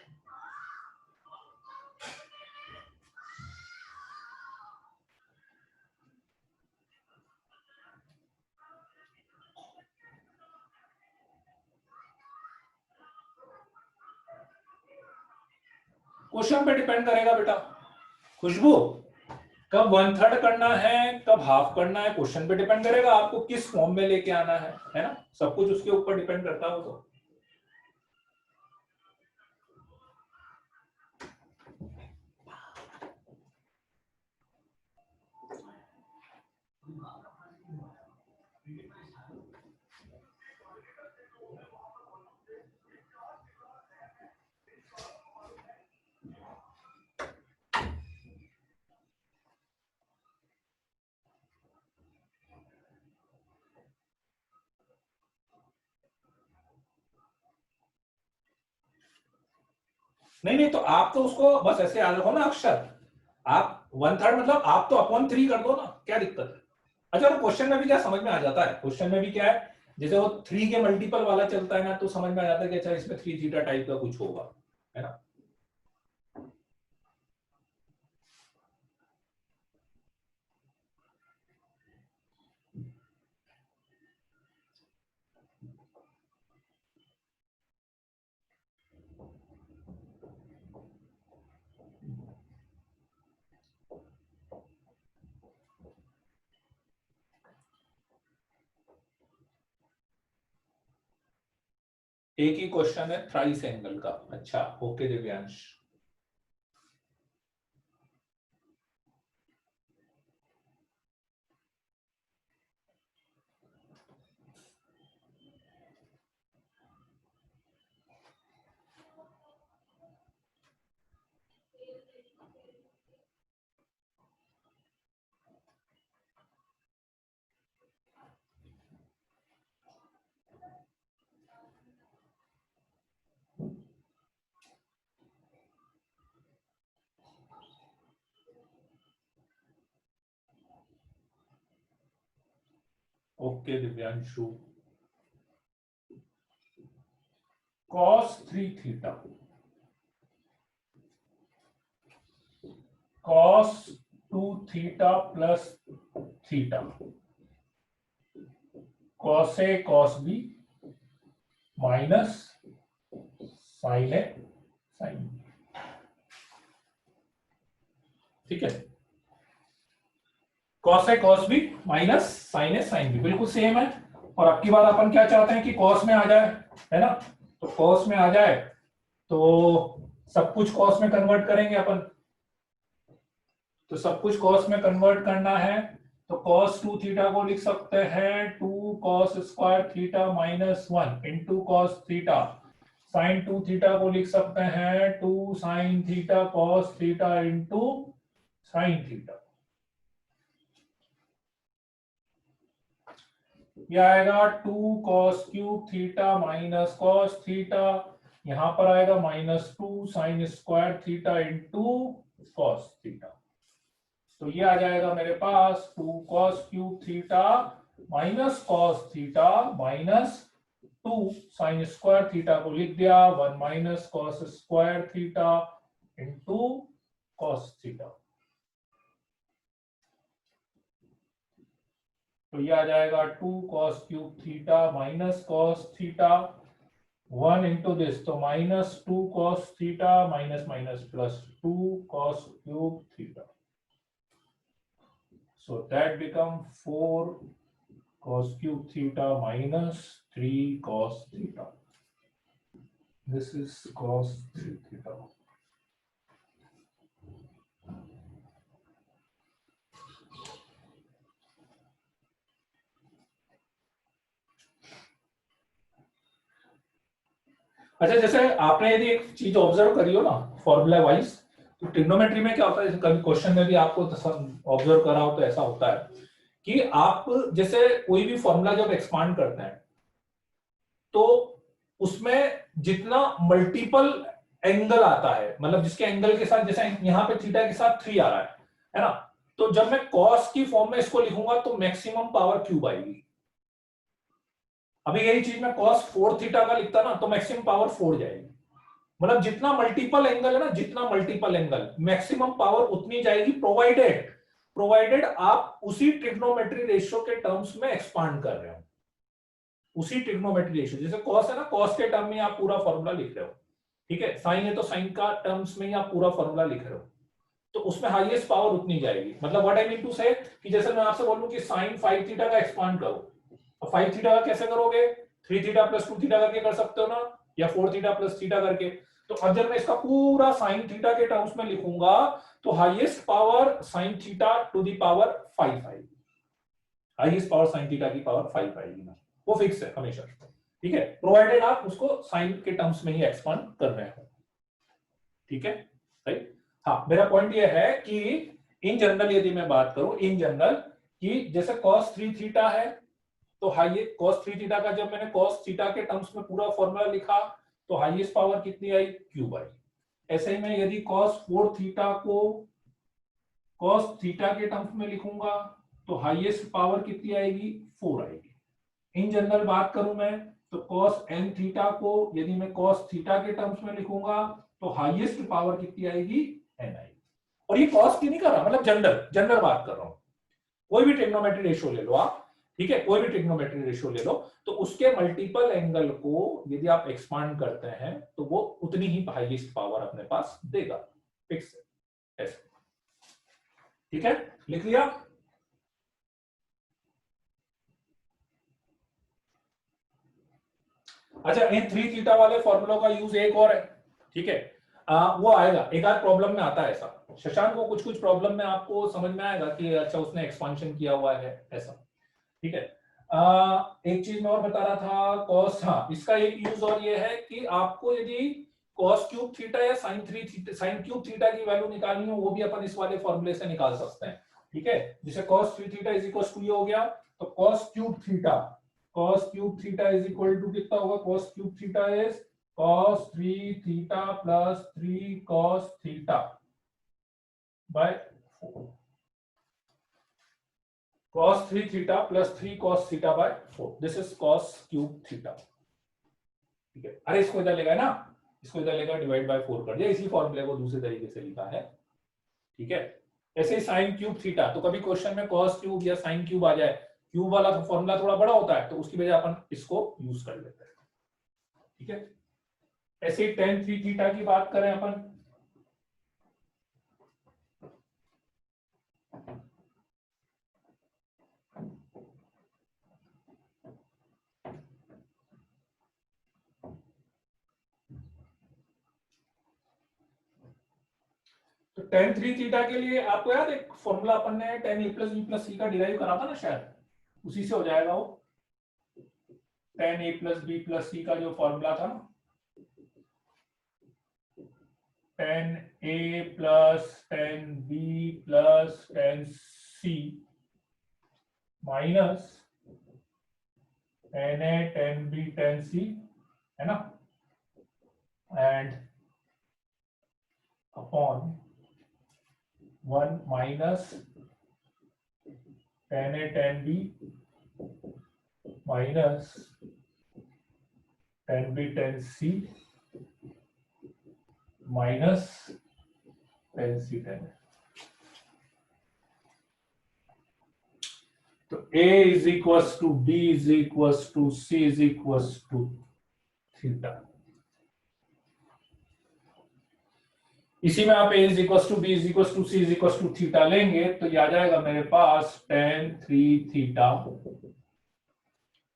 Question पे डिपेंड करेगा बेटा। खुशबू, कब 1/3 करना है, कब हाफ करना है, क्वेश्चन पे डिपेंड करेगा, आपको किस फॉर्म में लेके आना है ना, सब कुछ उसके ऊपर डिपेंड करता है। तो नहीं, तो आप तो उसको बस ऐसे याद रखो ना अक्षर, आप 1/3 मतलब आप तो अपॉन 3 कर दो ना, क्या दिक्कत है। अच्छा, और क्वेश्चन में भी क्या समझ में आ जाता है, क्वेश्चन में भी क्या है, जैसे वो 3 के मल्टीपल वाला चलता है ना, तो समझ में आ जाता है कि अच्छा इसमें 3 थीटा टाइप का कुछ होगा, है ना। एक ही क्वेश्चन है थ्राइस एंगल का। अच्छा, okay Divyansh. Okay Divyanshu, cos 3 theta cos 2 theta plus theta cos A cos B minus sin A sin B। ठीक है, cos A cos B minus sin A sin B बिल्कुल सेम है। और अब की बार अपन क्या चाहते हैं कि cos में आ जाए, है ना? तो cos में आ जाए तो सब कुछ cos में कन्वर्ट करेंगे अपन। तो सब कुछ cos में कन्वर्ट करना है तो cos 2 थीटा को लिख सकते हैं 2 cos square theta minus 1 into cos theta. sin 2 theta को लिख सकते हैं 2 sin theta cos theta into sin theta. ये आएगा 2 cos cube theta minus cos theta, यहां पर आएगा minus 2 sin square theta into cos theta. तो ये आ जाएगा मेरे पास 2 cos cube theta minus cos theta minus 2 sin square theta को लिख दिया 1 minus cos square theta into cos theta. तो ये आ जाएगा 2 cos cube theta minus cos theta 1 into this, तो minus 2 cos theta minus minus plus 2 cos cube theta. So that become 4 cos cube theta minus 3 cos theta. This is cos 3 theta. अच्छा, जैसे आपने यदि एक चीज ऑब्जर्व करी हो ना फॉर्मूला वाइज, तो ट्रिग्नोमेट्री में क्या होता है, कभी क्वेश्चन में भी आपको ऑब्जर्व करा हो तो ऐसा होता है कि आप जैसे कोई भी फॉर्मूला जब एक्सपांड करते हैं तो उसमें जितना मल्टीपल एंगल आता है, मतलब जिसके एंगल के साथ, जैसे यहां पे थीटा के साथ 3 आ रहा है ना, तो जब मैं कॉस की फॉर्म में इसको लिखूंगा तो मैक्सिमम पावर क्यूब आएगी। अभी यही चीज मैं कॉस 4 थीटा का लिखता ना तो मैक्सिमम पावर 4 जाएगी। मतलब जितना मल्टीपल एंगल है ना, जितना मल्टीपल एंगल मैक्सिमम पावर उतनी जाएगी, प्रोवाइडेड प्रोवाइडेड आप उसी ट्रिग्नोमेट्री रेशियो के टर्म्स में एक्सपांड कर रहे हो। उसी ट्रिग्नोमेट्री रेशियो, जैसे कॉस है ना, कॉस के टर्म में आप पूरा फॉर्मूला लिख रहे हो, ठीक है। साइन है तो साइन का टर्म्स में ही आप पूरा फॉर्मूला लिख रहे हो, तो उसमें हाईएस्ट पावर उतनी जाएगी। मतलब व्हाट आई मीन टू से कि जैसे मैं आपसे बोलूं कि साइन 5 थीटा का एक्सपांड करो, तो 5 थीटा का कैसे करोगे, 3 थीटा प्लस 2 थीटा करके कर सकते हो ना, या 4 थीटा प्लस थीटा करके। तो अब जब मैं इसका पूरा साइन थीटा के टर्म्स में लिखूंगा तो highest power sine theta two the power 5 आएगी। हाईएस्ट पावर साइन थीटा की पावर 5 आएगी ना, वो फिक्स है हमेशा, ठीक है, प्रोवाइडेड आप उसको साइन के टर्म्स में ही एक्सपांड कर रहे हो, ठीक है, राइट। हाँ, मेरा पॉइंट ये है कि इन जनरल यदि मैं बात करूं, इन जनरल कि जैसे cos 3 थीटा है तो हाई cos 3 थीटा का जब मैंने cos थीटा के टर्म्स में पूरा फॉर्मूला लिखा तो हाईएस्ट पावर कितनी आई, क्यूब आई। ऐसे ही मैं यदि cos 4 थीटा को cos थीटा के टर्म्स में लिखूंगा तो हाईएस्ट पावर कितनी आएगी, 4 आएगी। इन जनरल बात करूं मैं तो cos n थीटा को यदि मैं cos थीटा के टर्म्स में लिखूंगा तो हाईएस्ट पावर कितनी आएगी, n आएगी। और ये cos की नहीं कर रहा, मतलब जनरल जनरल बात कर रहा हूं। कोई भी ट्रिग्नोमेट्री रेशियो ले लो आप, ठीक है, कोई भी ट्रिग्नोमेट्री रेशियो ले लो, तो उसके मल्टीपल एंगल को यदि आप एक्सपांड करते हैं तो वो उतनी ही हाईएस्ट पावर अपने पास देगा, फिक्स है ऐसे, ठीक है, लिख लिया। अच्छा, इन 3 थीटा वाले फॉर्मूलों का यूज एक और है, ठीक है, वो आएगा एक आध प्रॉब्लम में आता है ऐसा। शशांक को कुछ कुछ प्रॉब्लम में आपको समझ में आएगा कि अच्छा उसने एक्सपांशन किया हुआ है ऐसा, ठीक है। एक चीज मैं और बता रहा था, कॉस, हाँ, इसका एक यूज और ये है कि आपको यदि कॉस क्यूब थीटा या sine 3 theta, sine cube theta की वैल्यू निकालनी हो वो भी अपन इस वाले फॉर्मूले से निकाल सकते हैं, ठीक है। जैसे cos 3 theta is equal to ये हो गया, तो cos cube theta is equal to कितना होगा, cos cube theta is cos 3 theta plus 3 cos theta by 4। cos 3 theta plus 3 cos theta by 4, this is cos cube theta. ठीक है, अरे इसको इधर लेगा ना, इसको इधर लेगा, डिवाइड बाय 4 कर दिया, इसी फॉर्मूले को दूसरे तरीके से लिखा है। ठीक है, ऐसे ही साइन क्यूब थीटा, तो कभी क्वेश्चन में cos क्यूब या साइन क्यूब आ जाए, क्यूब वाला तो फॉर्मूला थोड़ा बड़ा होता है, तो उसकी वजह अपन इसको यूज कर लेते हैं। ठीक है, ऐसे ही tan 3 थीटा की बात करें अपन, तो tan 3 थीटा के लिए आपको याद एक फॉर्मूला अपन ने tan a plus b plus c का डिराइव करा था ना, शायद उसी से हो जाएगा वो। tan a plus b plus c का जो फॉर्मूला था ना, tan a plus tan b plus tan c minus tan a tan b tan c, है ना, and upon 1 minus tan a tan b minus tan b tan c minus tan c tan a। तो a is equals to b is equals to c is equals to theta. इसी में आप a is equals to b is equals to c is equals to theta लेंगे, तो ये आ जाएगा मेरे पास tan 3 theta,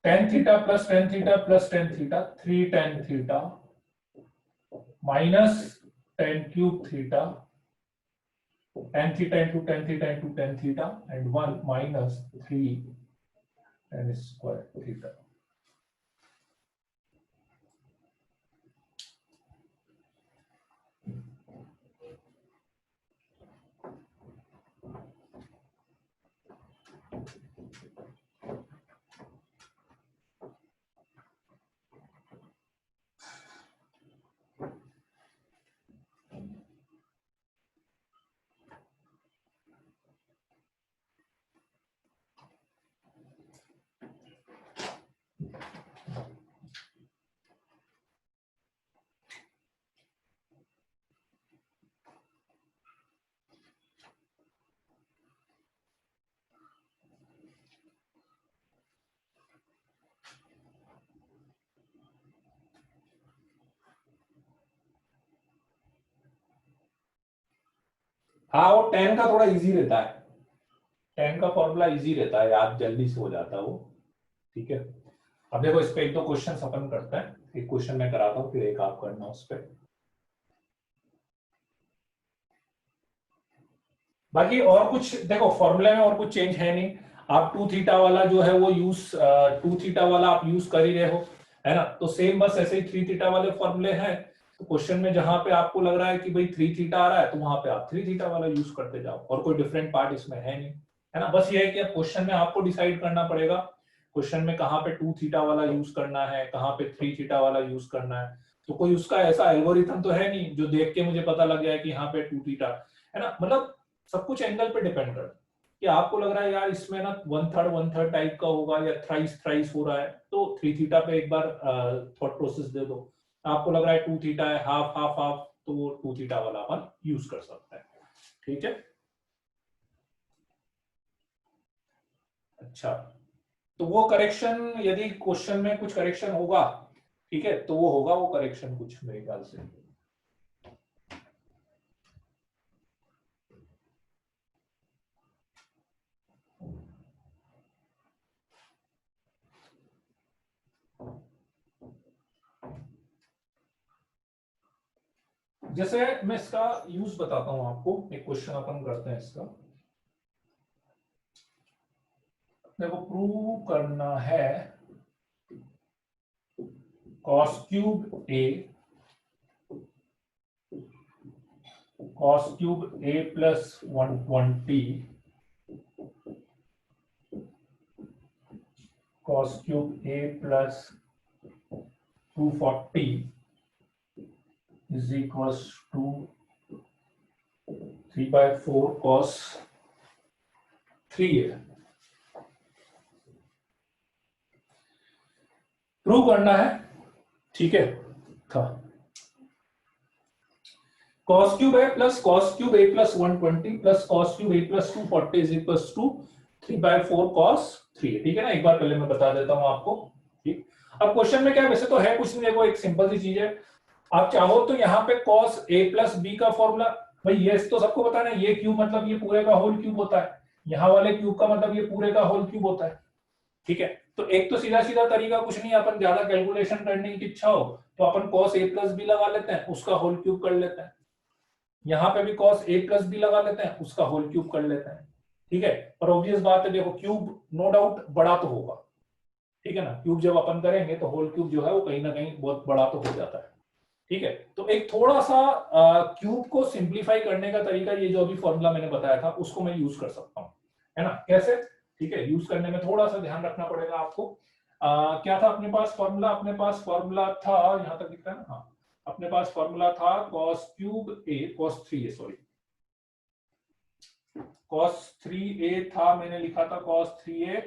tan theta plus tan theta plus tan theta, 3 tan theta minus tan cube theta, tan theta into tan theta into tan theta, and 1 minus 3 tan square theta. हाँ, वो tan का थोड़ा इजी रहता है, tan का formula easy रहता है, याद जल्दी से हो जाता है वो। ठीक है, अब देखो इस पे एक दो क्वेश्चन अपन करते हैं, एक क्वेश्चन मैं कराता हूँ, फिर एक आप करना उस पे। बाकी और कुछ देखो फॉर्मूले में और कुछ चेंज है नहीं, आप 2 थीटा वाला जो है वो यूज 2 थीटा वाला आप यूज कर ही रहे हो, है ना, तो सेम बस ऐसे ही 3 थीटा वाले फॉर्मूले हैं। तो क्वेश्चन में जहां पे आपको लग रहा है कि भाई 3 थीटा आ रहा है, तो वहां पे आप 3 थीटा वाला यूज करते जाओ, और कोई डिफरेंट पार्ट इसमें है नहीं, है ना। बस ये है कि क्वेश्चन में आपको डिसाइड करना पड़ेगा, क्वेश्चन में कहाँ पे 2 थीटा वाला यूज करना है, कहाँ पे 3 थीटा वाला यूज करना है। तो कोई उसका ऐसा एल्गोरिथम तो है नहीं जो देख के मुझे पता लग जाए कि यहाँ पे 2 थीटा, है ना, मतलब सब कुछ एंगल पे डिपेंड करता है कि आपको लग रहा है यार इसमें ना 1/3 टाइप का होगा या थ्राइस थ्राइस हो रहा है, तो 3 थीटा पे एक बार थॉट प्रोसेस दे दो। आपको लग रहा है 2 थीटा है, हाफ हाफ हाफ, तो वो 2 थीटा वाला अपन यूज कर सकते हैं। ठीक है, अच्छा, तो वो करेक्शन यदि क्वेश्चन में कुछ करेक्शन होगा, ठीक है, तो वो होगा वो करेक्शन कुछ मेरे ख्याल से। जैसे मैं इसका यूज बताता हूं आपको, एक क्वेश्चन अपन करते हैं इसका। देखो प्रूव करना है cos cube a cos cube a plus 120 cos cube a plus 240 is equals to 3/4 cos 3 है। प्रूव करना है, ठीक है। था cos cube a plus cos cube a plus 120 plus cos cube a plus 240 is equals to 3/4 cos 3, ठीक है ना। एक बार पहले मैं बता देता हूं आपको, ठीक। अब क्वेश्चन में क्या है, वैसे तो है कुछ नहीं, देखो एक सिंपल सी चीज है। आप चाहो तो यहाँ पे cos a प्लस b का फॉर्मूला, भाई ये तो सबको पता है, ये क्यूब मतलब ये पूरे का होल क्यूब होता है, यहाँ वाले क्यूब का मतलब ये पूरे का होल क्यूब होता है, ठीक है। तो एक तो सीधा सीधा तरीका कुछ नहीं, अपन ज्यादा कैलकुलेशन करने की इच्छा हो तो अपन cos a प्लस b लगा लेते हैं, उसका होल क्यूब कर लेते हैं। यहाँ पे भी cos a प्लस b लगा लेते हैं, उसका होल क्यूब कर लेते हैं, ठीक है। पर ऑब्वियस बात है, देखो क्यूब नो डाउट बड़ा तो होगा, ठीक है ना। क्यूब जब अपन करेंगे तो होल क्यूब जो है वो कहीं ना कहीं बहुत बड़ा तो हो जाता है, ठीक है। तो एक थोड़ा सा क्यूब को सिंप्लीफाई करने का तरीका, ये जो अभी फॉर्मूला मैंने बताया था उसको मैं यूज कर सकता हूँ, है ना। कैसे, ठीक है। यूज करने में थोड़ा सा ध्यान रखना पड़ेगा आपको। क्या था अपने पास फॉर्मूला, अपने पास फॉर्मूला था, यहां तक दिखता है ना, हाँ। अपने पास फॉर्मूला था cos cube a, cos 3a, sorry cos 3a था, मैंने लिखा था cos 3a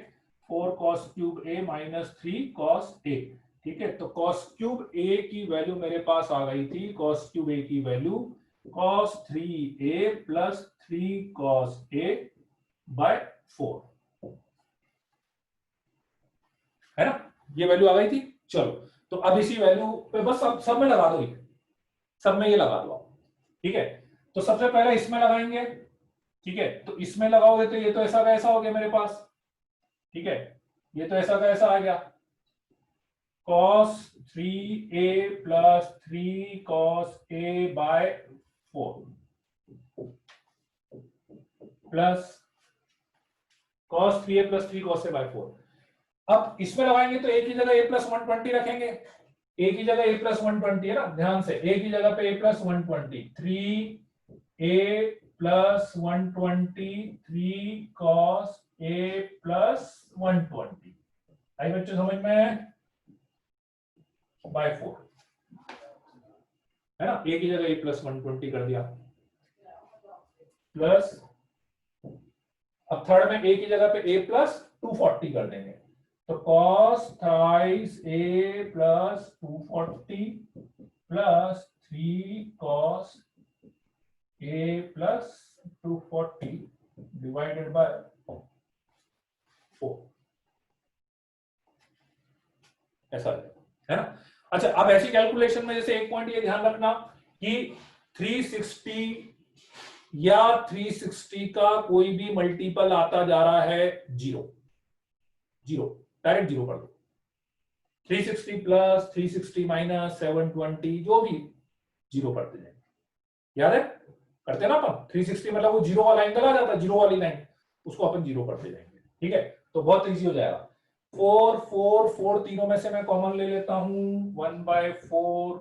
4 cos cube a minus 3 cos a, ठीक है। तो cos क्यूब a की वैल्यू मेरे पास आ गई थी, cos क्यूब a की value cos 3a plus 3 cos a by 4, है ना। ये वैल्यू आ गई थी। चलो, तो अब इसी वैल्यू पे बस सब में लगा दो, सब में ये लगा दो, ठीक है। तो सबसे पहले इसमें लगाएंगे, ठीक है। तो इसमें लगाओगे तो ये तो ऐसा का ऐसा हो गया मेरे पास, ठीक है। ये तो ऐसा का ऐसा आ गया, cos 3a plus 3 cos a by 4 plus cos 3a plus 3 cos a by 4। अब इसमें लगाएंगे तो a की जगह a प्लस 120 रखेंगे, a की जगह a प्लस 120 है ना, ध्यान से, a की जगह पे a plus 120, 3a plus 120 3 cos a plus 120, आई बच्चों समझ में, बाय 4, है ना। a की जगह a प्लस 120 कर दिया, प्लस अब थर्ड में a की जगह पे a प्लस 240 कर देंगे, तो cos thrice a plus 240 plus 3 cos a plus 240 divided by 4, ऐसा है ना। अच्छा, अब ऐसी कैलकुलेशन में जैसे एक पॉइंट ये ध्यान रखना कि 360 या 360 का कोई भी मल्टीपल आता जा रहा है जीरो, डायरेक्ट जीरो कर दो। 360 प्लस 360 माइनस 720 जो भी जीरो करते जाएंगे, याद है, करते ना अपन। 360 मतलब वो जीरो वाला एंगल आ जाता है, जीरो वाली लाइन, उसको अपन जीरो करते जाएंगे, ठीक है। तो बहुत इजी हो जाएगा। 4 4 4 तीनों में से मैं कॉमन ले लेता हूं, 1/4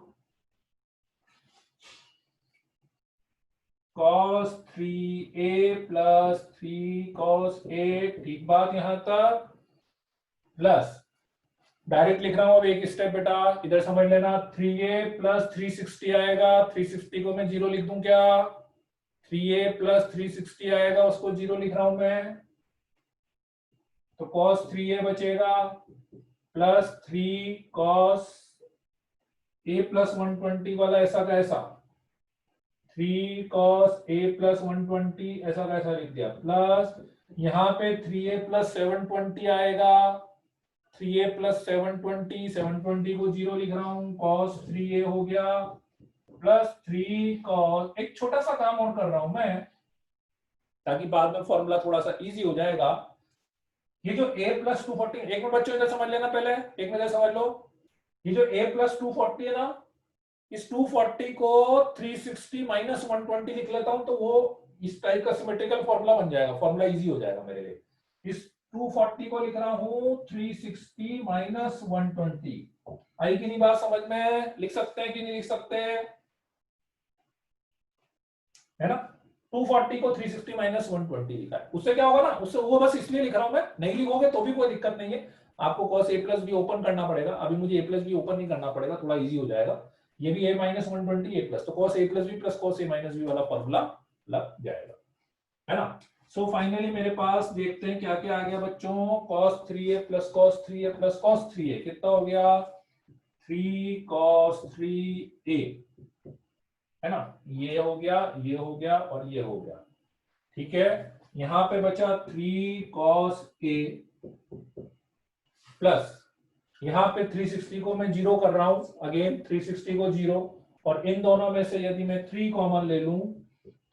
cos 3a plus 3 cos a, ठीक बात यहां तक, प्लस डायरेक्ट लिख रहा हूं, अब एक स्टेप बेटा इधर समझ लेना, 3a प्लस 360 आएगा, 360 को मैं जीरो लिख दूं क्या, 3a प्लस 360 आएगा, उसको जीरो लिख रहा हूं मैं, तो cos 3a बचेगा प्लस 3 cos a प्लस 120 वाला ऐसा का ऐसा, 3 cos a प्लस 120 ऐसा का ऐसा लिख दिया, प्लस यहाँ पे 3a प्लस 720 आएगा, 3a प्लस 720, 720 को जीरो लिख रहा हूं, cos 3a हो गया प्लस 3 cos, एक छोटा सा काम और कर रहा हूं मैं ताकि बाद में फॉर्मूला थोड़ा सा इजी हो जाएगा। ये जो a प्लस 240, एक मिनट बच्चों इधर समझ लेना, पहले एक मिनट समझ लो, ये जो a प्लस 240 है ना, इस 240 को 360 माइनस 120 लिख लेता हूं, तो वो इस टाइप का सिमेट्रिकल फॉर्मूला बन जाएगा, फॉर्मूला इजी हो जाएगा मेरे लिए। इस 240 को लिख रहा हूं 360 माइनस 120, आई कि नहीं बात समझ में, लिख सकते हैं कि नहीं लिख सकते, है ना। 240 को 360 माइनस 120 लिखा है, उससे क्या होगा ना, उससे वो बस इसलिए लिख रहा हूं मैं, नहीं लिखोगे तो भी कोई दिक्कत नहीं है, आपको cos a plus be open करना पड़ेगा, अभी मुझे a प्लस बी ओपन नहीं करना पड़ेगा, थोड़ा इजी हो जाएगा, ये भी a माइनस 120 a प्लस, तो cos a plus B plus cos a minus B वाला फॉर्मूला लग जाएगा, है ना। सो फाइनली मेरे पास देखते हैं क्या क्या आ गया बच्चों, cos 3a plus cos 3a plus cos 3a कितना हो गया, 3 cos 3a, है ना, ये हो गया, ये हो गया और ये हो गया, ठीक है। यहां पे बचा 3 cos a प्लस यहां पे 360 को मैं जीरो कर रहा हूं, अगेन 360 को जीरो, और इन दोनों में से यदि मैं 3 कॉमन ले लूं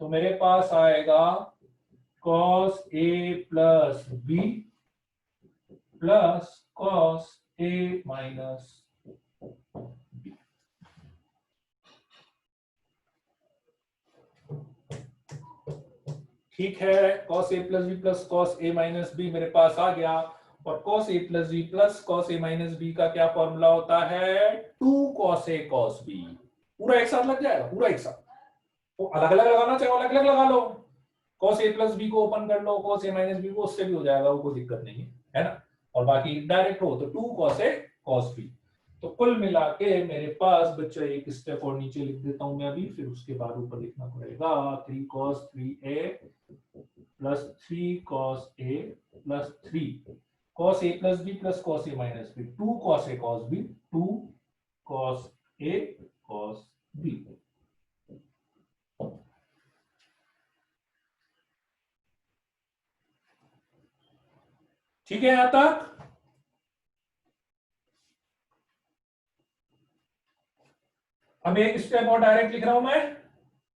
तो मेरे पास आएगा cos a plus b plus cos a minus b। ठीक है, cos a plus b plus cos a minus b मेरे पास आ गया, और cos a plus b plus cos a minus b का क्या फॉर्मूला होता है, 2 cos a cos b। पूरा एक साथ लग जाएगा, पूरा एक साथ, तो अलग अलग लगाना चाहे अलग अलग लगा लो, cos a प्लस b को ओपन कर लो, cos a माइनस b को, उससे भी हो जाएगा, वो कोई दिक्कत नहीं है ना। और बाकी डायरेक्ट हो तो 2 cos a cos b। तो कुल मिला के मेरे पास बच्चा एक स्टेप और नीचे लिख देता हूं मैं अभी, फिर उसके बाद ऊपर लिखना पड़ेगा 3 cos 3a plus 3 cos a plus 3 cos a plus b plus cos a minus b, 2 cos a cos b, 2 cos a cos b। ठीक है यहां तक। अब एक स्टेप और डायरेक्ट लिख रहा हूं मैं,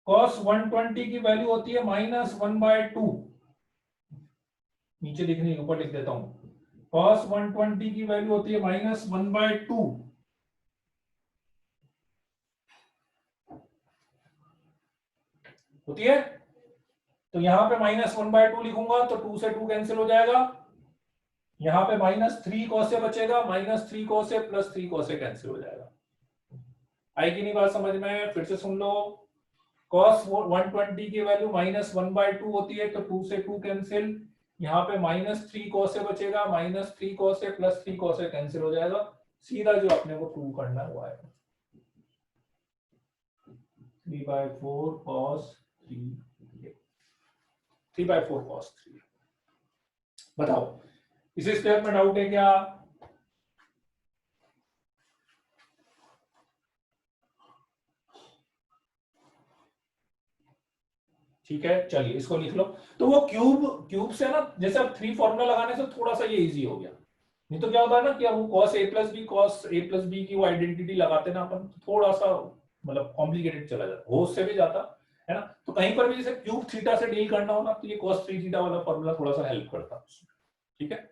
cos 120 की वैल्यू होती है -1/2, नीचे लिखने ऊपर लिख देता हूं, cos 120 की वैल्यू होती है -1/2, होती है। तो यहां पे -1/2 लिखूंगा तो 2 से 2 कैंसिल हो जाएगा, यहां पे -3 cos से बचेगा, -3 cos से प्लस 3 cos से कैंसिल हो जाएगा। आई कि नहीं बात समझ में, फिर से सुन लो, cos 120 की वैल्यू -1/2 होती है, तो 2 से 2 कैंसिल, यहाँ पे -3 cos से बचेगा, -3 cos से प्लस 3 cos से कैंसिल हो जाएगा, सीधा जो अपने को 2 करना है वो आएगा 3/4 cos 3, 3/4 cos 3। बताओ इसी स्टेप में डाउट है क्या? ठीक है, चलिए इसको लिख लो। तो वो क्यूब क्यूब से ना, जैसे अब 3 फॉर्मूला लगाने से थोड़ा सा ये इजी हो गया, नहीं तो क्या होता है ना कि अब वो cos a plus B cos a plus B की वो आइडेंटिटी लगाते ना अपन, थोड़ा सा मतलब कॉम्प्लिकेटेड चला जाता, हो उससे भी जाता है ना। तो कहीं पर भी जैसे क्यूब थीटा से डील करना हो ना, तो ये cos 3 थीटा वाला फॉर्मूला थोड़ा सा हेल्प करता, ठीक है।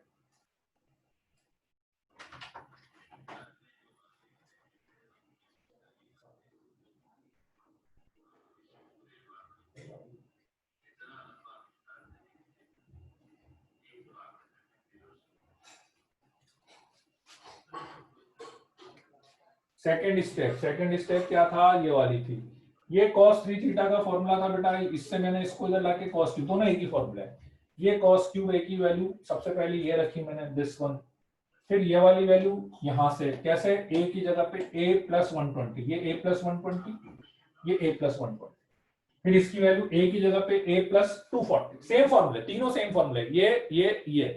सेकंड स्टेप क्या था, ये वाली थी, ये cos 3 थीटा का फॉर्मूला था बेटा, इससे मैंने इसको इधर लाके cos क्यूब, दोनों एक ही फॉर्मूला है, ये cos क्यूब एक ही वैल्यू, सबसे पहले ये रखी मैंने दिस वन, फिर ये वाली वैल्यू यहां से कैसे, a की जगह पे a प्लस 120, ये a प्लस 120, ये a प्लस 120, फिर इसकी वैल्यू a की जगह पे a प्लस 240, सेम फॉर्मूले, तीनों सेम फॉर्मूले, ये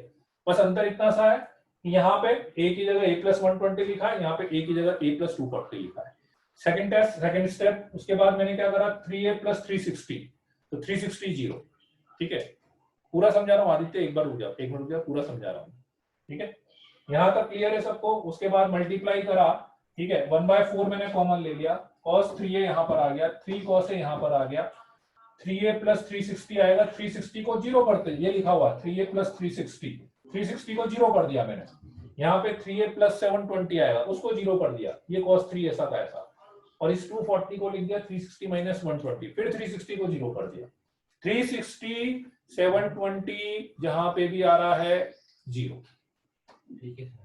बस अंतर इतना सा है कि यहाँ पे a की जगह a प्लस 120 लिखा है, यहाँ पे a की जगह a प्लस 240 लिखा है। सेकंड स्टेप, उसके बाद मैंने क्या करा, 3a प्लस 360, तो 360 जीरो, ठीक है। पूरा समझा रहा हूँ आदित्य, एक बार रुक जाओ, एक मिनट रुक जाओ, पूरा समझा रहा हूँ, ठीक है। यहां तक क्लियर है सबको? उसके बाद मल्टीप्लाई करा, ठीक है, 1/4 मैंने कॉमन ले लिया, cos 3a यहां पर आ गया, 3 cos a यहां पर आ गया, 3a प्लस 360 आएगा, 360 को जीरो करते, ये लिखा हुआ 3a प्लस 360, 360 को जीरो कर दिया मैंने, यहाँ पे 3a प्लस 720 आएगा, उसको जीरो कर दिया, ये cos 3 ऐसा का ऐसा, और इस 240 को लिख दिया 360 माइनस 120, फिर 360 को जीरो कर दिया, 360 720 जहां पे भी आ रहा है जीरो, ठीक है।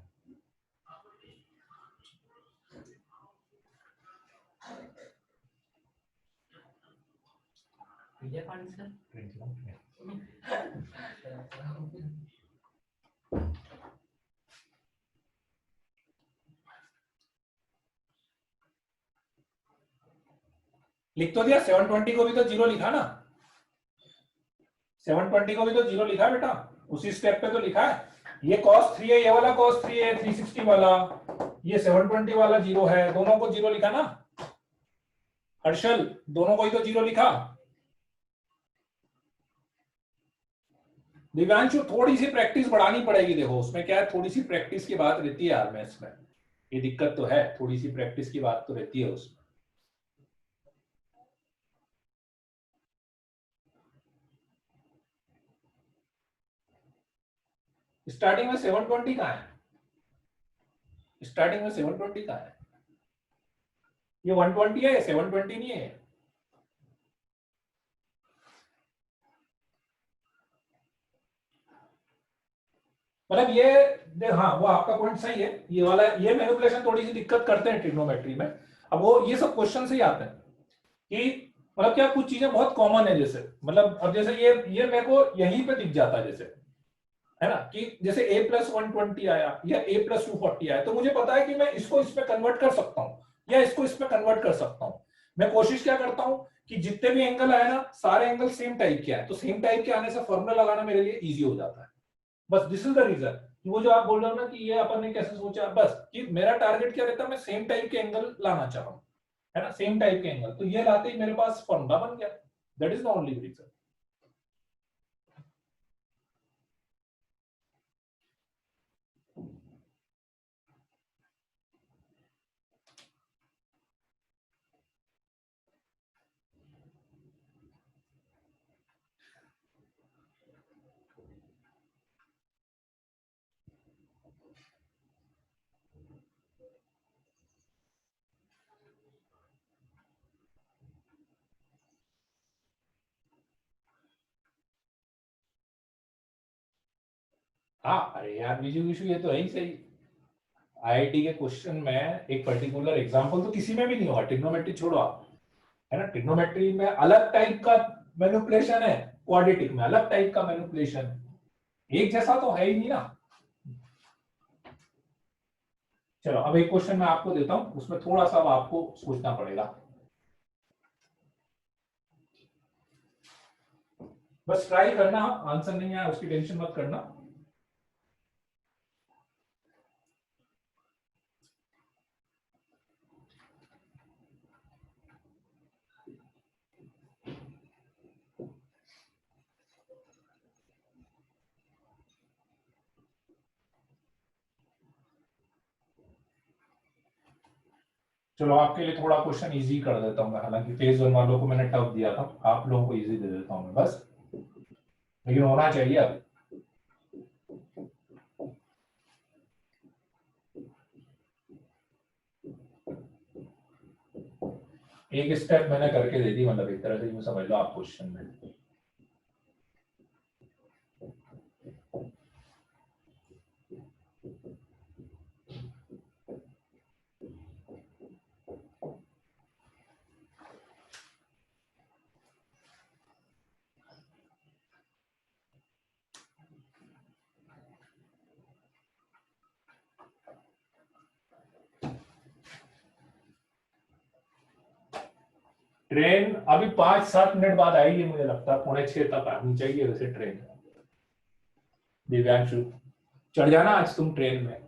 लिख तो दिया, 720 को भी तो जीरो लिखा ना, 720 को भी तो 0 लिखा है बेटा, उसी स्टेप पे तो लिखा है। ये cos 3 है, ये वाला cos 3 है, 360 वाला, ये 720 वाला 0 है, दोनों को 0 लिखा ना हर्षल, दोनों को ही तो 0 लिखा। दिव्यांशु थोड़ी सी प्रैक्टिस बढ़ानी पड़ेगी, देखो उसमें क्या है, थोड़ी सी प्रैक्टिस की बात रहती है यार मैथ्स में, ये दिक्कत तो है, थोड़ी सी प्रैक्टिस की बात तो रहती है उसमें। स्टार्टिंग में 720 कहाँ है, स्टार्टिंग में 720 कहाँ है, ये 120 है, 720 नहीं है। मतलब ये हाँ, वो आपका पॉइंट सही है, ये वाला, ये मैनिपुलेशन थोड़ी सी दिक्कत करते हैं ट्रिग्नोमेट्री में। अब वो ये सब क्वेश्चन से ही आते हैं कि मतलब क्या कुछ चीजें बहुत कॉमन है, जैसे मतलब अब जैसे ये मेरे को यहीं पे दिख जाता है, जैसे है ना कि जैसे a+120 आया या a+240 आया, तो मुझे पता है कि मैं इसको इसमें कन्वर्ट कर सकता हूँ या इसको इसमें कन्वर्ट कर सकता हूँ। मैं कोशिश क्या करता हूँ कि जितने भी एंगल आए ना, सारे एंगल सेम टाइप के आए, तो सेम टाइप के आने से फॉर्मूला लगाना मेरे लिए इजी हो जाता है। बस दिस इज द रीजन, वो जो आप बोल रहे हो ना कि ये अपन ने कैसे सोचा, बस कि मेरा टारगेट क्या रहता है, मैं सेम टाइप के एंगल लाना चाह रहा हूँ, है ना, सेम टाइप के एंगल, तो ये लाते ही मेरे पास फॉर्मूला बन गया। That is the only reason. हाँ अरे यार विजू विशु, ये तो है ही सही। आईआईटी के क्वेश्चन में एक पर्टिकुलर एग्जांपल तो किसी में भी नहीं होगा, ट्रिग्नोमेट्री छोड़ो आप, है ना, ट्रिग्नोमेट्री में अलग टाइप का मैनिपुलेशन है, क्वाड्रेटिक में अलग टाइप का मैनिपुलेशन है, एक जैसा तो है ही नहीं ना। चलो अब एक क्वेश्चन मैं आपको देता हूं, उसमें थोड़ा सा अब आपको सोचना पड़ेगा, बस ट्राई करना, आंसर नहीं आया उसकी टेंशन मत करना। चलो आपके लिए थोड़ा क्वेश्चन इजी कर देता हूँ मैं, हालांकि फेज 1 वालों को मैंने टफ दिया था, आप लोगों को इजी दे देता हूँ मैं बस, लेकिन होना चाहिए अब। एक स्टेप मैंने करके दे दी, मतलब एक तरह से यूं समझ लो आप क्वेश्चन में। ट्रेन अभी 5-7 मिनट बाद आएगी, मुझे लगता है 5:45 तक आनी चाहिए वैसे ट्रेन। दिव्यांशु चढ़ जाना आज तुम ट्रेन में।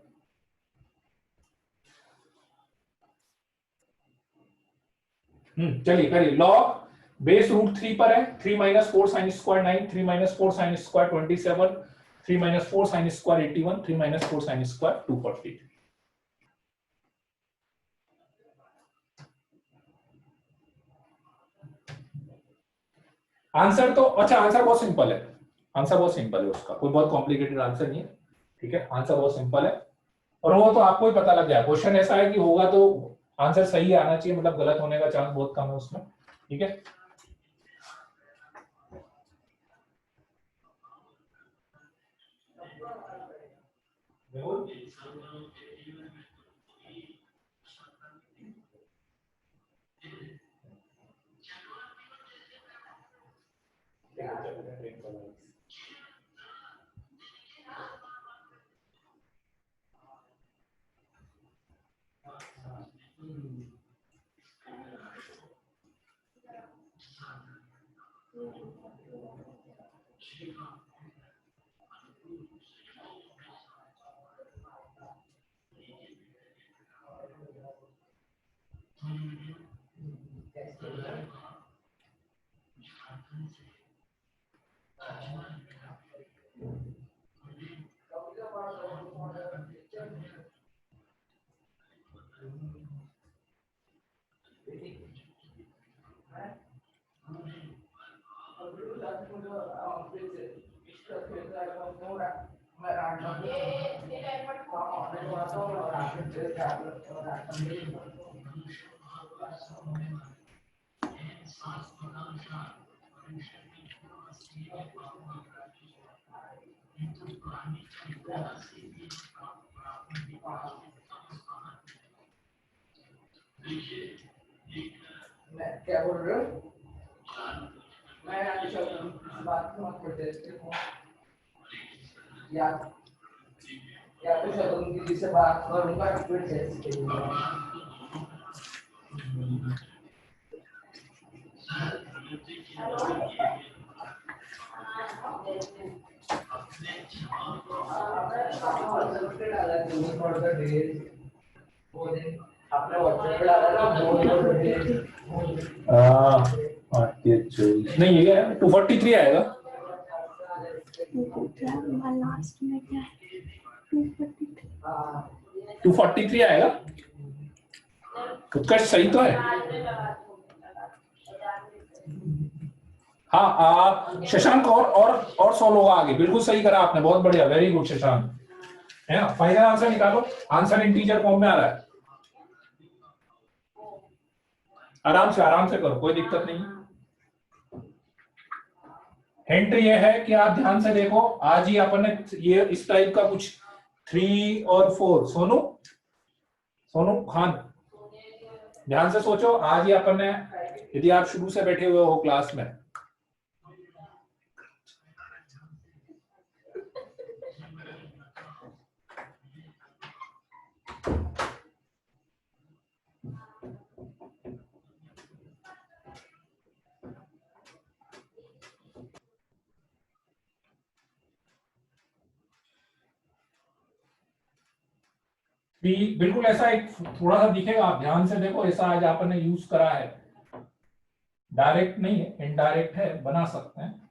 चलिए करिए, लॉग बेस रूट 3 पर है, 3 - 4 sin² 9, 3 - 4 sin² 27, 3 - 4 sin² 81, 3 - 4 sin² 240। Answer तो अच्छा, आंसर बहुत सिंपल है, आंसर बहुत सिंपल है उसका, कोई बहुत कॉम्प्लिकेटेड आंसर नहीं है, ठीक है, आंसर बहुत सिंपल है, और वो तो आपको ही पता लग जाए, क्वेश्चन ऐसा है कि होगा तो आंसर सही आना चाहिए, मतलब गलत होने का चांस बहुत कम है उसमें, ठीक है। क्या बोल रहे हो? मैं बात करते या तो शगुन दीदी से बात करूंगा फिर जैसे नहीं ये 243 आएगा। लास्ट में क्या है? 243 आएगा। उत्कर्ष सही तो है? हाँ शशांक और 100 लोग आगे। बिल्कुल सही करा आपने, बहुत बढ़िया, वेरी गुड शशांक, है ना। फाइनल आंसर निकालो, आंसर इंटीजर फॉर्म में आ रहा है। आराम से करो, कोई दिक्कत नहीं। हिंट ये है कि आप ध्यान से देखो, आज ही अपन ने ये इस टाइप का कुछ 3 और 4, सोनू खान ध्यान से सोचो, आज ही अपन ने, यदि आप शुरू से बैठे हुए हो क्लास में, बिल्कुल ऐसा एक थोड़ा सा दिखेगा, आप ध्यान से देखो, ऐसा आज आपने यूज करा है, डायरेक्ट नहीं है, इनडायरेक्ट है, बना सकते हैं।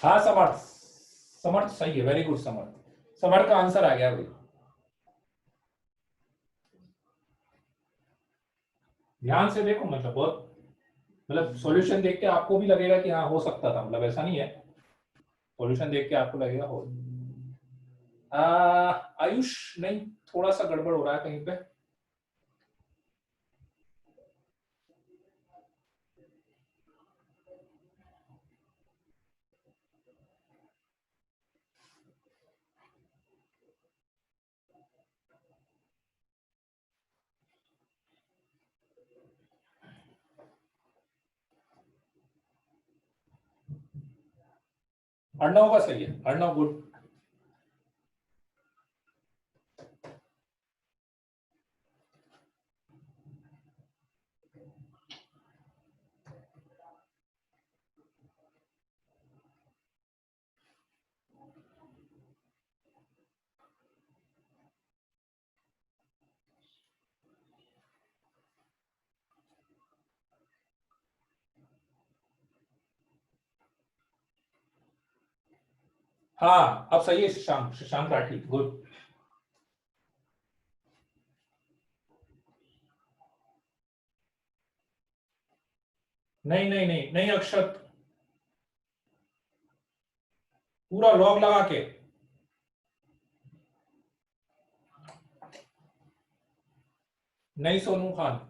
हाँ समर्थ, समर्थ सही है, वेरी गुड समर्थ, समर्थ का आंसर आ गया भाई। ध्यान से देखो, मतलब बहुत, मतलब सॉल्यूशन देख के आपको भी लगेगा कि हाँ हो सकता था, मतलब ऐसा नहीं है, सॉल्यूशन देख के आपको लगेगा हो। आयुष नहीं, थोड़ा सा गड़बड़ हो रहा है कहीं पे। अर्णव का सही है, अर्णव गुड। हाँ अब सही है, शशांक, शशांक राठी, गुड। नहीं नहीं नहीं नहीं अक्षत, पूरा लॉग लगा के। नहीं सोनू खान,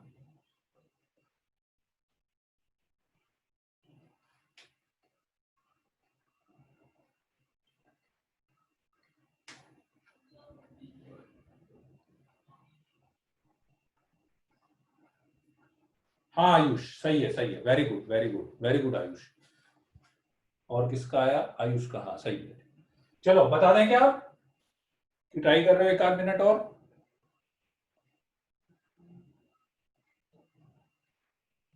हाँ आयुष, सही है सही है, very good very good very good Ayush. और किसका आया? आयुष का, हाँ सही है। चलो बता दें क्या आप, कि ट्राई कर रहे हो एक आध मिनट और?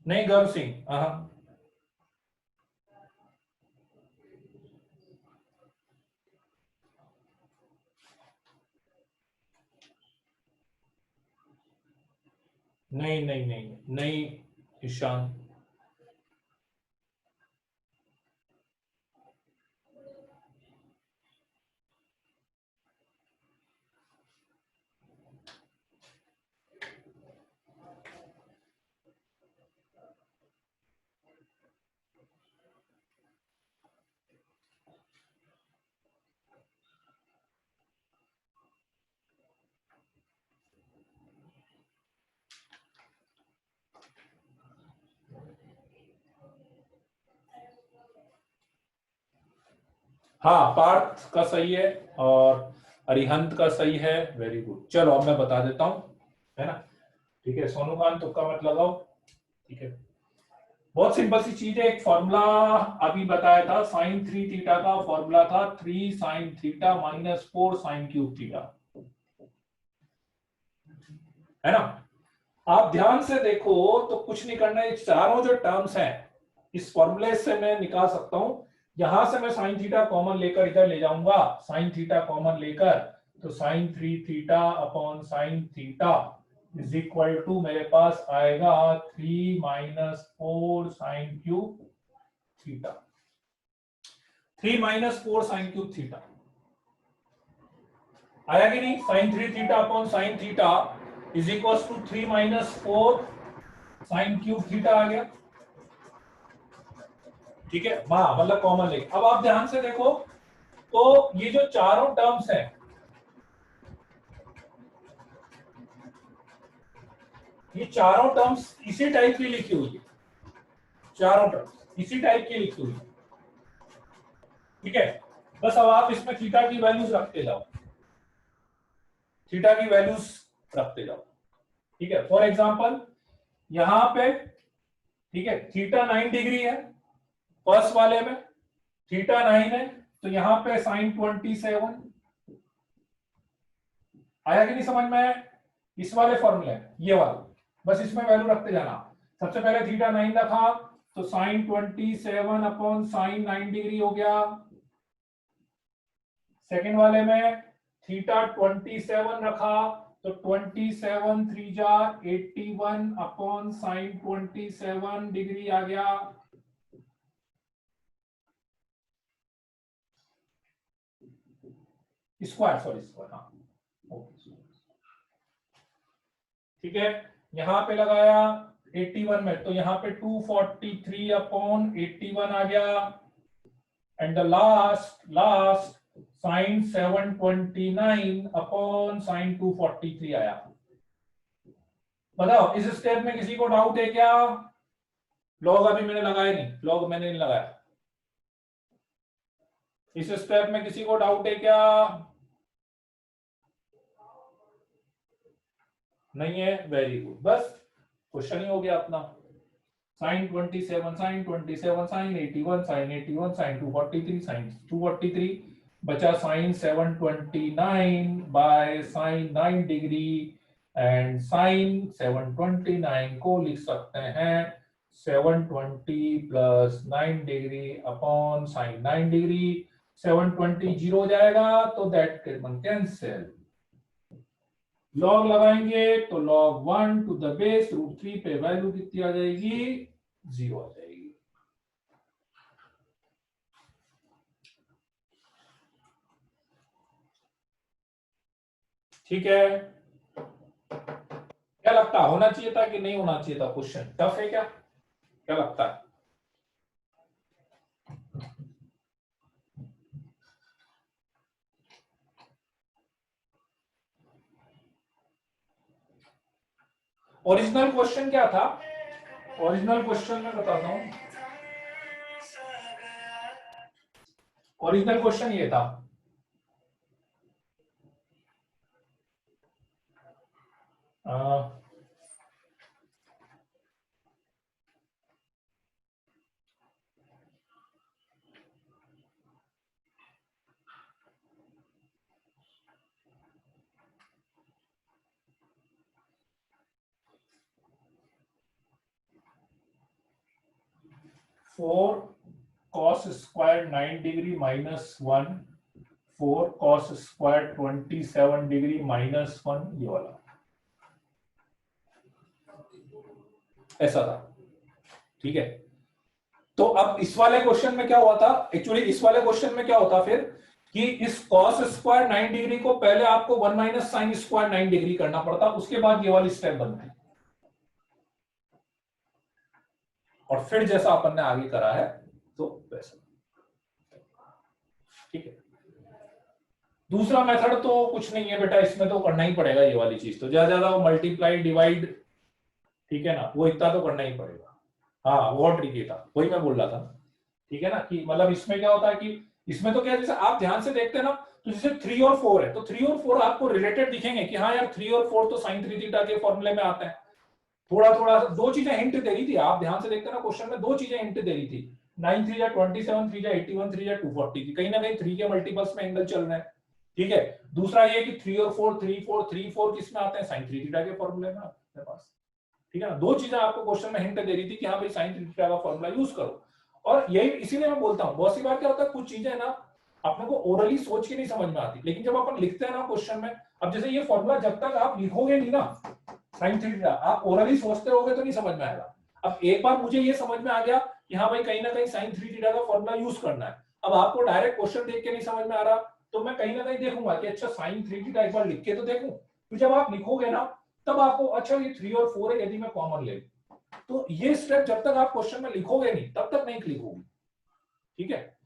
नहीं गर्व सिंह, हाँ। नहीं नहीं नहीं नहीं ईशान। हाँ पार्थ का सही है और अरिहंत का सही है, वेरी गुड। चलो अब मैं बता देता हूं, है ना? ठीक है, सोनू खान तुक्का मत लगाओ। ठीक है, बहुत सिंपल सी चीज है, एक फॉर्मूला अभी बताया था, साइन 3 थीटा का फॉर्मूला था 3 sine theta minus 4 sine cube theta, है ना? आप ध्यान से देखो तो कुछ नहीं करना, ये चारों जो टर्म्स हैं इस फॉर्मूले से मैं निकाल सकता हूं। यहां से मैं साइन थीटा कॉमन लेकर इधर ले जाऊंगा, साइन थीटा कॉमन लेकर, तो sine 3 theta upon sine theta is equal to मेरे पास आएगा 3 minus 4 sine cube theta. 3 minus 4 sine cube theta आया कि नहीं? Sine 3 theta upon sine theta is equal to 3 minus 4 sine cube theta आ गया। ठीक है, हाँ मतलब कॉमन लेके। अब आप ध्यान से देखो तो ये जो चारों टर्म्स हैं, ये चारों टर्म्स इसी टाइप की लिखी हुई है, चारों टर्म्स इसी टाइप की लिखी हुई है। ठीक है, बस अब आप इसमें थीटा की वैल्यूज रखते जाओ, थीटा की वैल्यूज रखते जाओ। ठीक है, फॉर एग्जांपल यहां पे, ठीक है, थीटा 9 डिग्री है फर्स्ट वाले में, थीटा 9 है, तो यहां पे साइन 27 आया कि नहीं समझ में? इस वाले फॉर्मूले, ये वाला, बस इसमें वैल्यू रखते जाना। सबसे पहले थीटा 9 रखा तो साइन 27 अपॉन साइन 9 डिग्री हो गया। सेकेंड वाले में थीटा 27 रखा तो 27 3 जा 81 अपॉन साइन 27 डिग्री आ गया। स्क्वायर, सॉरी स्क्वायर, हाँ ओके। ठीक है, यहां पे लगाया 81 में, तो यहां पे 243 अपॉन 81 आ गया। And the last sine 729 upon sine 243 आया। बताओ इस स्टेप में किसी को डाउट है क्या? लॉग अभी मैंने लगाया नहीं, लॉग मैंने नहीं लगाया। इस स्टेप में किसी को डाउट है क्या? नहीं है, वेरी गुड, बस क्वेश्चन ही हो गया अपना। Sine 27 sine 27 sine 81 sine 81 sine 243 sine 243, बचा sine 729 by sine 9 degree. And sine 729 को लिख सकते हैं 720 plus 9 degree upon sine 9 degree. 720 zero हो जाएगा तो दैट कैन कैंसिल। लॉग लगाएंगे तो log 1 to the base root 3 पे वैल्यू कितनी आ जाएगी? 0 आ जाएगी। ठीक है, क्या लगता है, होना चाहिए था कि नहीं होना चाहिए था? क्वेश्चन टफ है क्या? क्या लगता है? ओरिजिनल क्वेश्चन क्या था? ओरिजिनल क्वेश्चन में बताता हूं, ओरिजिनल क्वेश्चन ये था, 4 cos square 9 degree minus 1, 4 cos square 27 degree minus 1, ये वाला ऐसा था। ठीक है, तो अब इस वाले क्वेश्चन में क्या हुआ था, एक्चुअली इस वाले क्वेश्चन में क्या होता फिर कि इस cos स्क्वायर 9 डिग्री को पहले आपको 1 माइनस साइन स्क्वायर 9 डिग्री करना पड़ता, उसके बाद ये वाली स्टेप बनती, और फिर जैसा अपन ने आगे करा है तो वैसा। ठीक है, दूसरा मेथड तो कुछ नहीं है बेटा, इसमें तो करना ही पड़ेगा ये वाली चीज, तो ज्यादा वो मल्टीप्लाई डिवाइड, ठीक है ना, वो इतना तो करना ही पड़ेगा। हाँ वो ट्रिकी था, वही मैं बोल रहा था, ठीक है ना, कि मतलब इसमें क्या होता है कि इसमें तो क्या है, जैसे आप ध्यान से देखते हैं ना, तो जैसे 3 और 4 है, तो 3 और 4 आपको रिलेटेड दिखेंगे कि हाँ यार 3 और 4 तो साइन 3 थीटा के फॉर्मूले में आते हैं। थोड़ा थोड़ा दो चीजें हिंट दे रही थी, आप ध्यान से देखते ना क्वेश्चन में, दो चीजें हिंट दे रही थी, 9 3 27, 3 81, 3 240 की, कहीं ना कहीं 3 के मल्टीपल्स में एंगल चल रहे हैं। ठीक है, दूसरा ये कि 3 और 4 3 4 किस में आते हैं, साइन 3 थीटा के फॉर्मूले में अपने पास। ठीक है ना, दो चीजें आपको क्वेश्चन में हिंट दे रही थी कि हाँ भाई साइन 3 थीटा का फॉर्मूला यूज करो। और यही इसीलिए मैं बोलता हूँ, बहुत सी बार क्या होता है, कुछ चीजें ना अपने को ओरली सोच के नहीं समझ में आती, लेकिन जब अपन लिखते हैं ना क्वेश्चन में, अब जैसे ये फॉर्मूला जब तक आप लिखोगे नहीं ना साइन थीटा, आप ओरली सोचते रहोगे तो नहीं समझ में आएगा। अब एक बार मुझे ये समझ में आ गया कि हाँ भाई कहीं ना कहीं साइन 3 थीटा का फॉर्मूला यूज करना है, अब आपको डायरेक्ट क्वेश्चन देख के नहीं समझ में आ रहा, तो मैं कहीं ना कहीं देखूंगा कि अच्छा साइन 3 थीटा एक बार लिख के तो देखूं, तो जब आप लिखोगे ना तब आपको अच्छा ये 3 और 4 है, यदि मैं कॉमन ले, तो ये स्टेप जब तक आप क्वेश्चन में लिखोगे नहीं तब तक नहीं क्लिक होगी। ठीक है,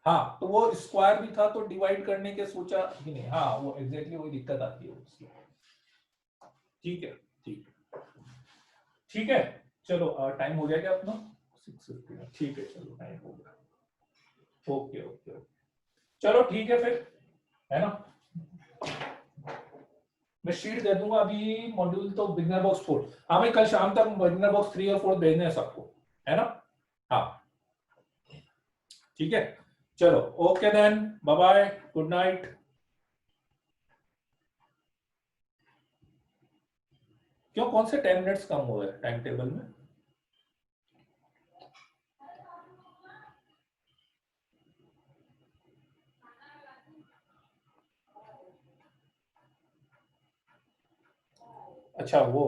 हाँ तो वो स्क्वायर भी था तो डिवाइड करने के सोचा ही नहीं, हाँ वो एग्जैक्टली वही दिक्कत आती है उसकी। ठीक है, ठीक है, ठीक है, चलो टाइम हो गया क्या अपना 6:50, ठीक है चलो टाइम हो गया, ओके ओके ओके, चलो ठीक है फिर, है ना, मैं शीट दे दूंगा अभी, मॉड्यूल तो बिगनर बॉक्स 4, हाँ भाई कल शाम तक बिगनर बॉक्स 3 और 4 भेजने हैं सबको, है ना, हाँ ठीक है, चलो okay then, bye bye, good night. क्यों, कौन से 10 मिनट्स कम हुए टाइम टेबल में? अच्छा वो